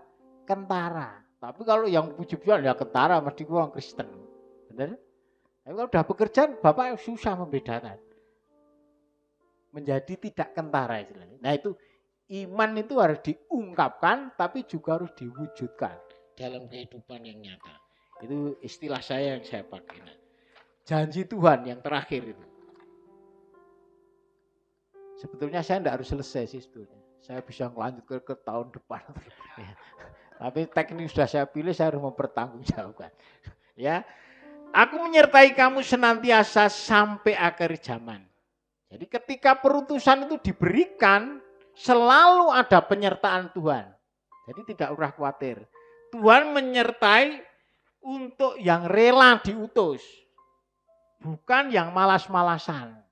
kentara. Tapi kalau yang puji-pujian ya kentara mesti orang Kristen. Benar? Tapi kalau udah bekerja Bapak susah membedakan. Menjadi tidak kentara istilahnya. Nah itu iman itu harus diungkapkan tapi juga harus diwujudkan dalam kehidupan yang nyata. Itu istilah saya yang saya pakai. Nah, janji Tuhan yang terakhir itu. Sebetulnya saya tidak harus selesai sih sebetulnya. Saya bisa melanjut ke tahun depan. Ya. Tapi teknik sudah saya pilih, saya harus mempertanggungjawabkan. Ya, aku menyertai kamu senantiasa sampai akhir zaman. Jadi ketika perutusan itu diberikan, selalu ada penyertaan Tuhan. Jadi tidak usah khawatir. Tuhan menyertai untuk yang rela diutus. Bukan yang malas-malasan.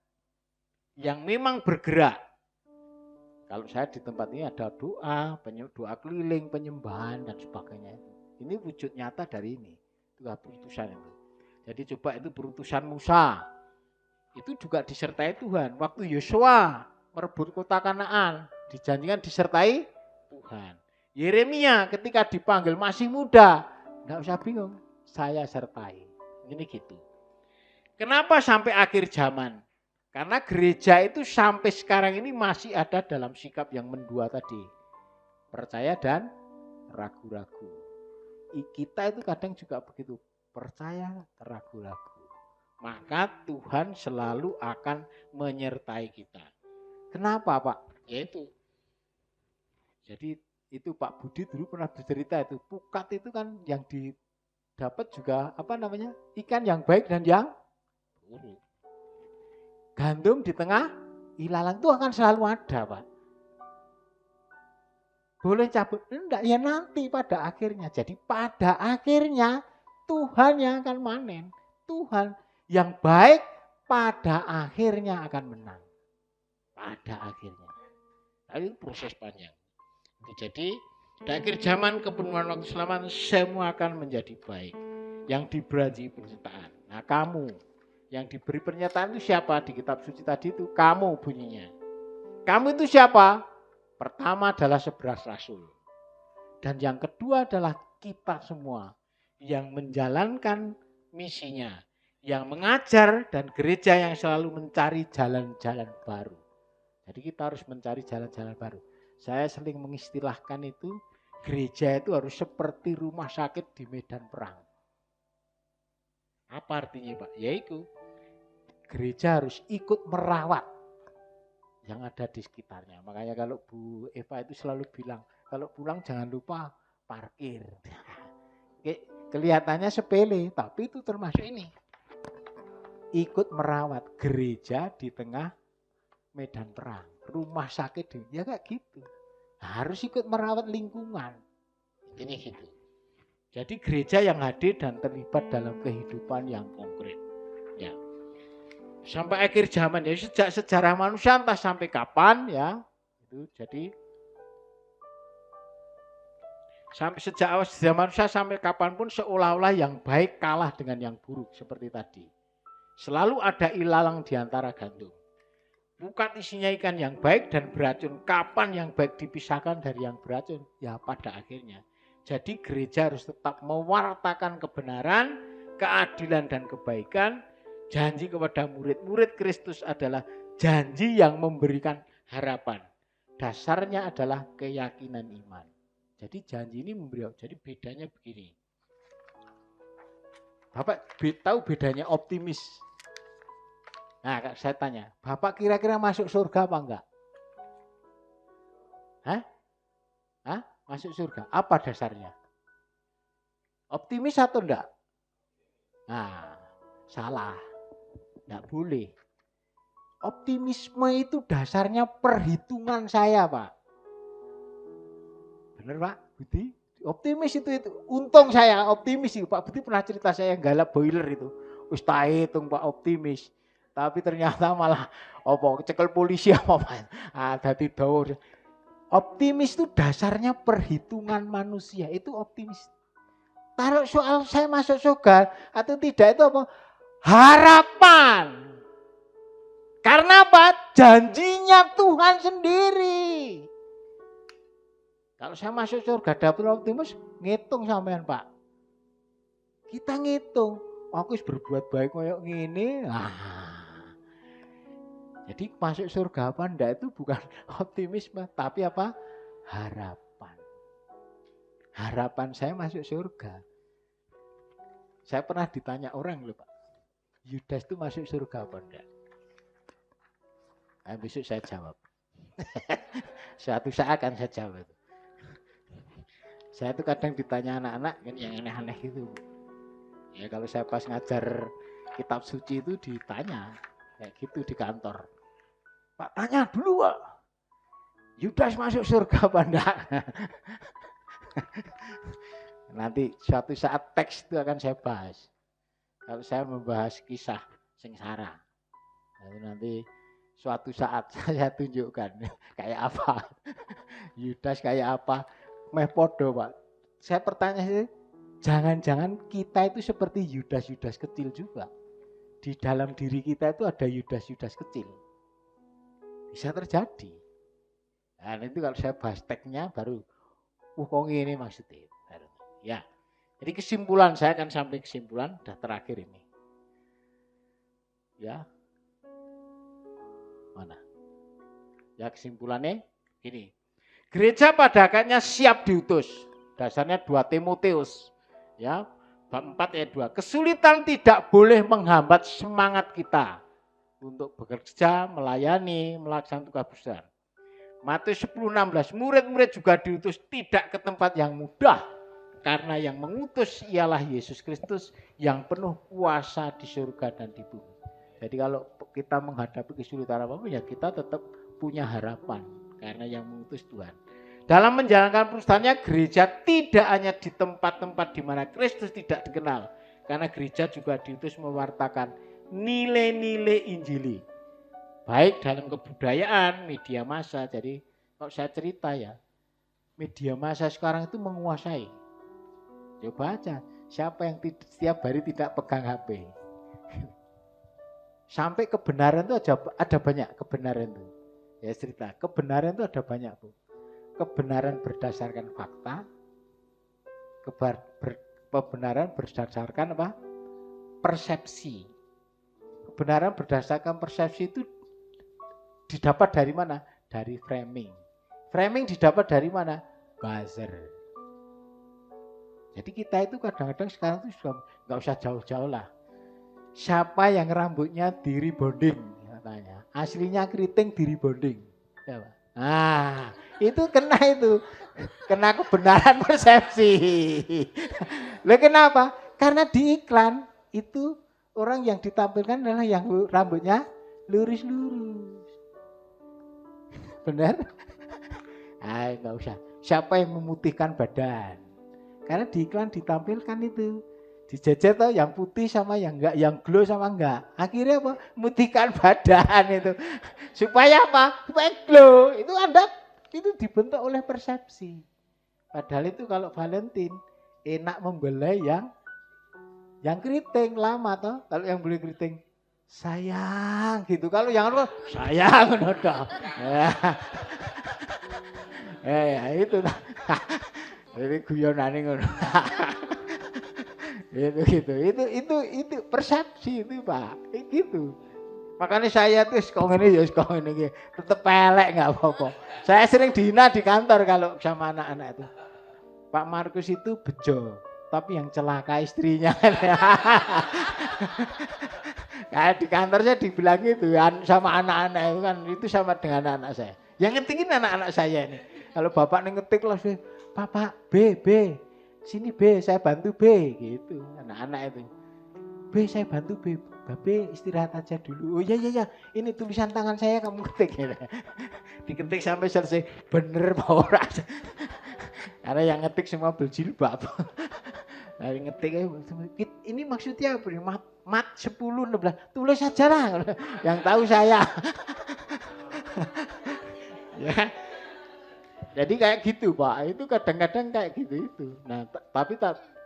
Yang memang bergerak. Kalau saya di tempat ini ada doa keliling, penyembahan dan sebagainya. Ini wujud nyata dari ini. Itu perutusan itu. Jadi coba itu perutusan Musa. Itu juga disertai Tuhan. Waktu Yosua merebut kota Kanaan, dijanjikan disertai Tuhan. Yeremia ketika dipanggil masih muda, enggak usah bingung, saya sertai. Ini gitu. Kenapa sampai akhir zaman? Karena gereja itu sampai sekarang ini masih ada dalam sikap yang mendua tadi. Percaya dan ragu-ragu. Kita itu kadang juga begitu, percaya, ragu-ragu. Maka Tuhan selalu akan menyertai kita. Kenapa, Pak? Yaitu. Jadi itu Pak Budi dulu pernah bercerita itu. Pukat itu kan yang didapat juga ikan yang baik dan yang buruk. Gandum di tengah ilalang itu akan selalu ada, Pak. Boleh cabut? Enggak, ya nanti pada akhirnya. Jadi pada akhirnya Tuhan yang akan manen. Tuhan yang baik pada akhirnya akan menang. Pada akhirnya. Tapi proses panjang. Jadi di akhir zaman kepenuhan waktu selamanya semua akan menjadi baik. Yang diberi pernyataan. Nah kamu yang diberi pernyataan itu siapa? Di kitab suci tadi itu kamu bunyinya. Kamu itu siapa? Pertama adalah 11 rasul. Dan yang kedua adalah kita semua yang menjalankan misinya. Yang mengajar dan gereja yang selalu mencari jalan-jalan baru. Jadi kita harus mencari jalan-jalan baru. Saya sering mengistilahkan itu, gereja itu harus seperti rumah sakit di medan perang. Apa artinya, Pak? Yaitu gereja harus ikut merawat yang ada di sekitarnya. Makanya kalau Bu Eva itu selalu bilang, kalau pulang jangan lupa parkir. Kelihatannya sepele, tapi itu termasuk ini. Ikut merawat gereja di tengah medan perang, rumah sakit, ya kayak gitu. Harus ikut merawat lingkungan. Ini gitu. Jadi gereja yang hadir dan terlibat dalam kehidupan yang konkret. Ya. Sampai akhir zaman ya, sejak sejarah manusia entah sampai kapan ya. Itu jadi sampai sejak awal sejarah manusia sampai kapanpun seolah-olah yang baik kalah dengan yang buruk seperti tadi. Selalu ada ilalang di antara gandum. Bukan isinya ikan yang baik dan beracun. Kapan yang baik dipisahkan dari yang beracun? Ya pada akhirnya. Jadi gereja harus tetap mewartakan kebenaran, keadilan dan kebaikan. Janji kepada murid-murid Kristus adalah janji yang memberikan harapan. Dasarnya adalah keyakinan iman. Jadi janji ini memberi. Jadi bedanya begini. Bapak tahu bedanya optimis? Nah, saya tanya, Bapak kira-kira masuk surga apa enggak? Hah? Masuk surga. Apa dasarnya? Optimis atau enggak? Nah, salah. Enggak boleh. Optimisme itu dasarnya perhitungan saya, Pak. Benar, Pak? Budi? Optimis itu. Untung saya optimis itu. Pak Budi pernah cerita saya yang galap boiler itu. Wis tak hitung Pak optimis. Tapi ternyata malah cekel polisi apa Pak. Dadi dawa. Optimis itu dasarnya perhitungan manusia. Itu optimis. Taruh soal saya masuk surga atau tidak itu apa? Harapan. Karena apa? Janjinya Tuhan sendiri. Kalau saya masuk surga dapur optimis, ngitung sampean Pak. Kita ngitung. Aku harus berbuat baik kayak gini. Jadi masuk surga apa enggak itu bukan optimisme, tapi apa? Harapan. Harapan saya masuk surga. Saya pernah ditanya orang loh Pak. Yudas itu masuk surga apa enggak? Nah, besok saya jawab. Suatu saat akan saya jawab. Saya tuh kadang ditanya anak-anak kan yang aneh-aneh gitu. Ya kalau saya pas ngajar kitab suci itu ditanya kayak gitu di kantor. Pak tanya dulu Pak. Yudas masuk surga apa enggak? Nanti suatu saat teks itu akan saya bahas. Kalau saya membahas kisah sengsara. Nanti suatu saat saya tunjukkan kayak apa. Yudas kayak apa. Meh podo Pak. Saya bertanya sih, jangan-jangan kita itu seperti Yudas-Yudas kecil juga. Di dalam diri kita itu ada Yudas-Yudas kecil. Bisa terjadi. Nah itu kalau saya bahas teksnya baru, kok ini maksudnya. Ya, jadi kesimpulan saya akan sampai kesimpulan, udah terakhir ini. Ya, mana? Ya kesimpulannya gini. Gereja pada akhirnya siap diutus. Dasarnya 2 Timotius. Ya, bab 4 ayat 2. Kesulitan tidak boleh menghambat semangat kita untuk bekerja, melayani, melaksanakan tugas besar. Matius 10:16. Murid-murid juga diutus tidak ke tempat yang mudah. Karena yang mengutus ialah Yesus Kristus yang penuh kuasa di surga dan di bumi. Jadi kalau kita menghadapi kesulitan apapun ya kita tetap punya harapan. Karena yang mengutus Tuhan. Dalam menjalankan perusahaannya gereja tidak hanya di tempat-tempat di mana Kristus tidak dikenal. Karena gereja juga diutus mewartakan nilai-nilai Injili. Baik dalam kebudayaan, media massa. Jadi kalau saya cerita ya, media massa sekarang itu menguasai. Coba aja, siapa yang setiap hari tidak pegang HP. Sampai kebenaran itu ada banyak kebenaran itu. Ya cerita, kebenaran itu ada banyak Bu. Kebenaran berdasarkan fakta, kebenaran berdasarkan apa? Persepsi. Kebenaran berdasarkan persepsi itu didapat dari mana? Dari framing. Framing didapat dari mana? Buzzer. Jadi kita itu kadang-kadang sekarang itu sudah nggak usah jauh-jauh lah. Siapa yang rambutnya di rebonding? Katanya. aslinya keriting diribonding. Ya, Pak. Nah, itu kena kebenaran persepsi. Lah kenapa? Karena di iklan itu orang yang ditampilkan adalah yang rambutnya lurus-lurus. Benar? Ah, enggak usah. Siapa yang memutihkan badan? Karena di iklan ditampilkan itu. Dijejer tuh yang putih sama yang enggak, yang glow sama enggak. Akhirnya apa? Memutihkan badan itu. Supaya apa? Supaya glow. Itu Anda itu dibentuk oleh persepsi. Padahal itu kalau Valentine enak membelai yang keriting lama toh. Kalau yang beli keriting sayang gitu. Kalau yang apa? Sayang udah. Itu. Jadi guyonane ngono. Itu persepsi itu, Pak. Gitu. Makanya saya tuh kok ngene ya kok ngene iki. Tetep pelek enggak apa-apa. Saya sering dihina di kantor kalau sama anak-anak itu. Pak Markus itu bejo, tapi yang celaka istrinya. Kayak di kantor saya dibilang gitu sama anak-anak itu kan itu sama dengan anak saya. Yang ngetingin anak-anak saya ini. Kalau bapak ngetik lah, Papa B, sini B, saya bantu B gitu. Anak-anak itu. B, saya bantu B. Babe istirahat aja dulu. Oh iya, ini tulisan tangan saya kamu ketik ya. Diketik sampai selesai. Bener Pak ora. Karena yang ngetik semua berjilbab. Dari ngetik ini maksudnya apa? Mat 10 16. Tulis aja lah. Yang tahu saya. Ya. Jadi kayak gitu Pak. Itu kadang-kadang kayak gitu itu. Nah, tapi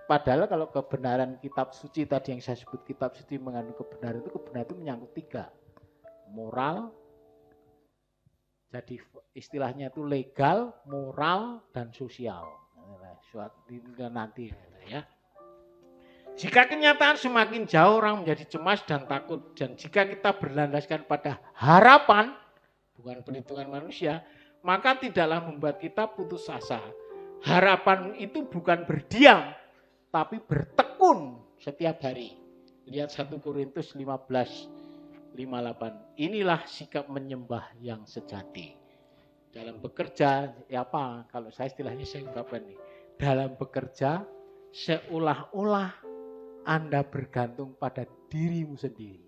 padahal kalau kebenaran kitab suci tadi yang saya sebut kitab suci mengandung kebenaran itu menyangkut 3. Moral, jadi istilahnya itu legal, moral, dan sosial. Suatu nanti ya. Jika kenyataan semakin jauh orang menjadi cemas dan takut. Dan jika kita berlandaskan pada harapan, bukan perhitungan manusia, maka tidaklah membuat kita putus asa. Harapan itu bukan berdiam, tapi bertekun setiap hari. Lihat 1 Korintus 15:58. Inilah sikap menyembah yang sejati. Dalam bekerja, ya apa? Kalau saya istilahnya saya ungkapkan nih. Dalam bekerja, seolah-olah Anda bergantung pada dirimu sendiri.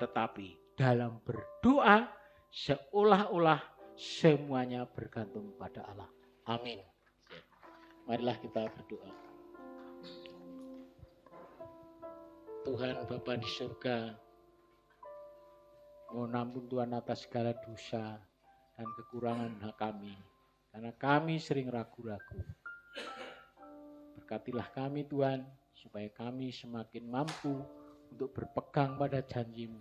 Tetapi dalam berdoa, seolah-olah semuanya bergantung pada Allah. Amin. Marilah kita berdoa. Tuhan Bapa di surga, mohon ampun Tuhan atas segala dosa dan kekurangan hak kami. Karena kami sering ragu-ragu. Berkatilah kami Tuhan, supaya kami semakin mampu untuk berpegang pada janji-Mu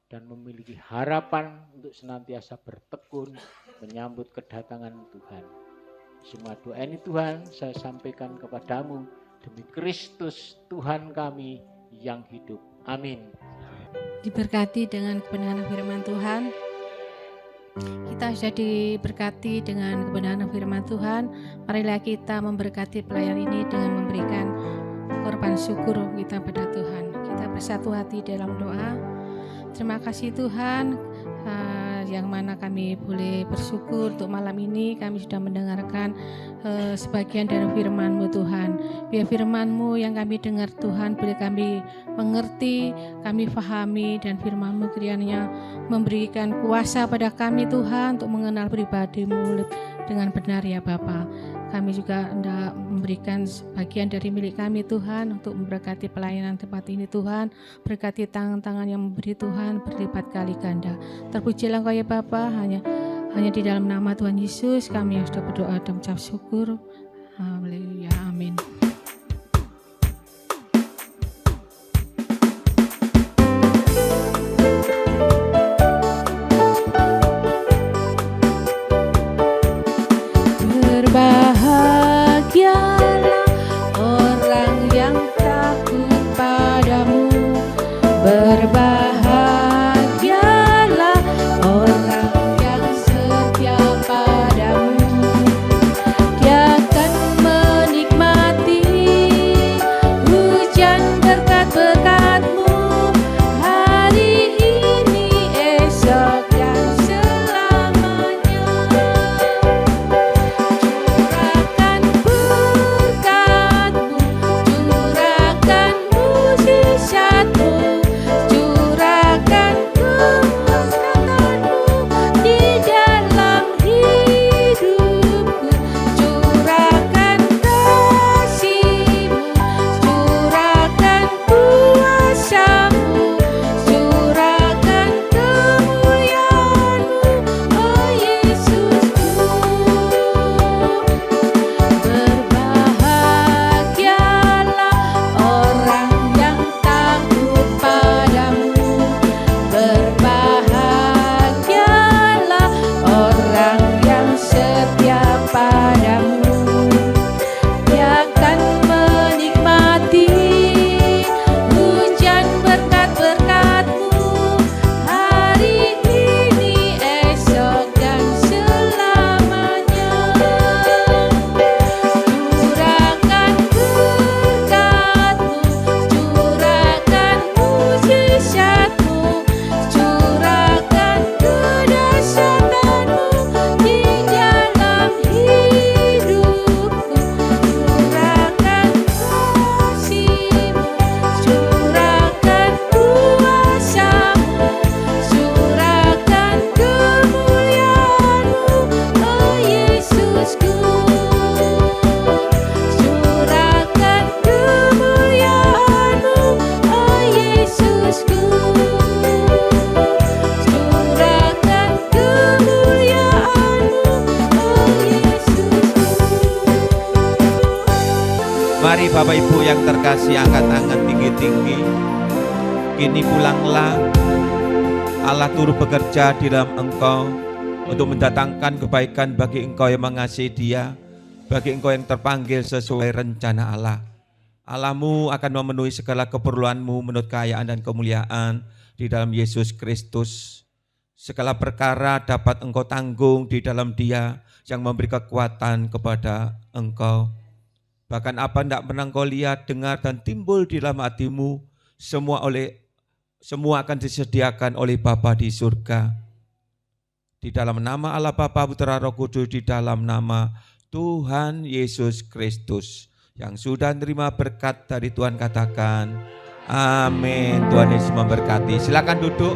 dan memiliki harapan untuk senantiasa bertekun menyambut kedatangan Tuhan. Semua doa ini Tuhan saya sampaikan kepadamu demi Kristus Tuhan kami yang hidup. Amin. Diberkati dengan kebenaran firman Tuhan. Kita sudah diberkati dengan kebenaran firman Tuhan. Marilah kita memberkati pelayan ini dengan memberikan korban syukur kita pada Tuhan. Kita bersatu hati dalam doa. Terima kasih Tuhan, yang mana kami boleh bersyukur untuk malam ini kami sudah mendengarkan sebagian dari firman-Mu Tuhan. Biar firman-Mu yang kami dengar Tuhan boleh kami mengerti, kami fahami, dan firman-Mu kiranya memberikan kuasa pada kami Tuhan untuk mengenal pribadi-Mu dengan benar ya Bapa. Kami juga hendak memberikan bagian dari milik kami Tuhan untuk memberkati pelayanan tempat ini Tuhan. Berkati tangan-tangan yang memberi Tuhan berlipat kali ganda. Terpujilah Engkau ya Bapa, hanya di dalam nama Tuhan Yesus kami yang sudah berdoa dan mengucap syukur. Haleluya, amin. Berbahagialah orang yang takut padamu. Berbahagialah orang yang setia padamu. Dia akan menikmati hujan berkat-berkat-Mu hari ini, Yesusku, curahkan kemuliaan-Mu, oh Yesusku. Mari Bapak Ibu yang terkasih, angkat tangan tinggi-tinggi. Kini pulanglah, Allah turut bekerja di dalam engkau untuk mendatangkan kebaikan bagi engkau yang mengasihi Dia, bagi engkau yang terpanggil sesuai rencana Allah. Allah-Mu akan memenuhi segala keperluan-Mu menurut kekayaan dan kemuliaan di dalam Yesus Kristus. Segala perkara dapat engkau tanggung di dalam Dia yang memberi kekuatan kepada engkau. Bahkan apa yang tidak pernah engkau lihat, dengar, dan timbul di dalam hatimu, semua akan disediakan oleh Bapa di surga. Di dalam nama Allah Bapa, Putra, Roh Kudus, di dalam nama Tuhan Yesus Kristus. Yang sudah menerima berkat dari Tuhan katakan, amin. Tuhan Yesus memberkati. Silakan duduk.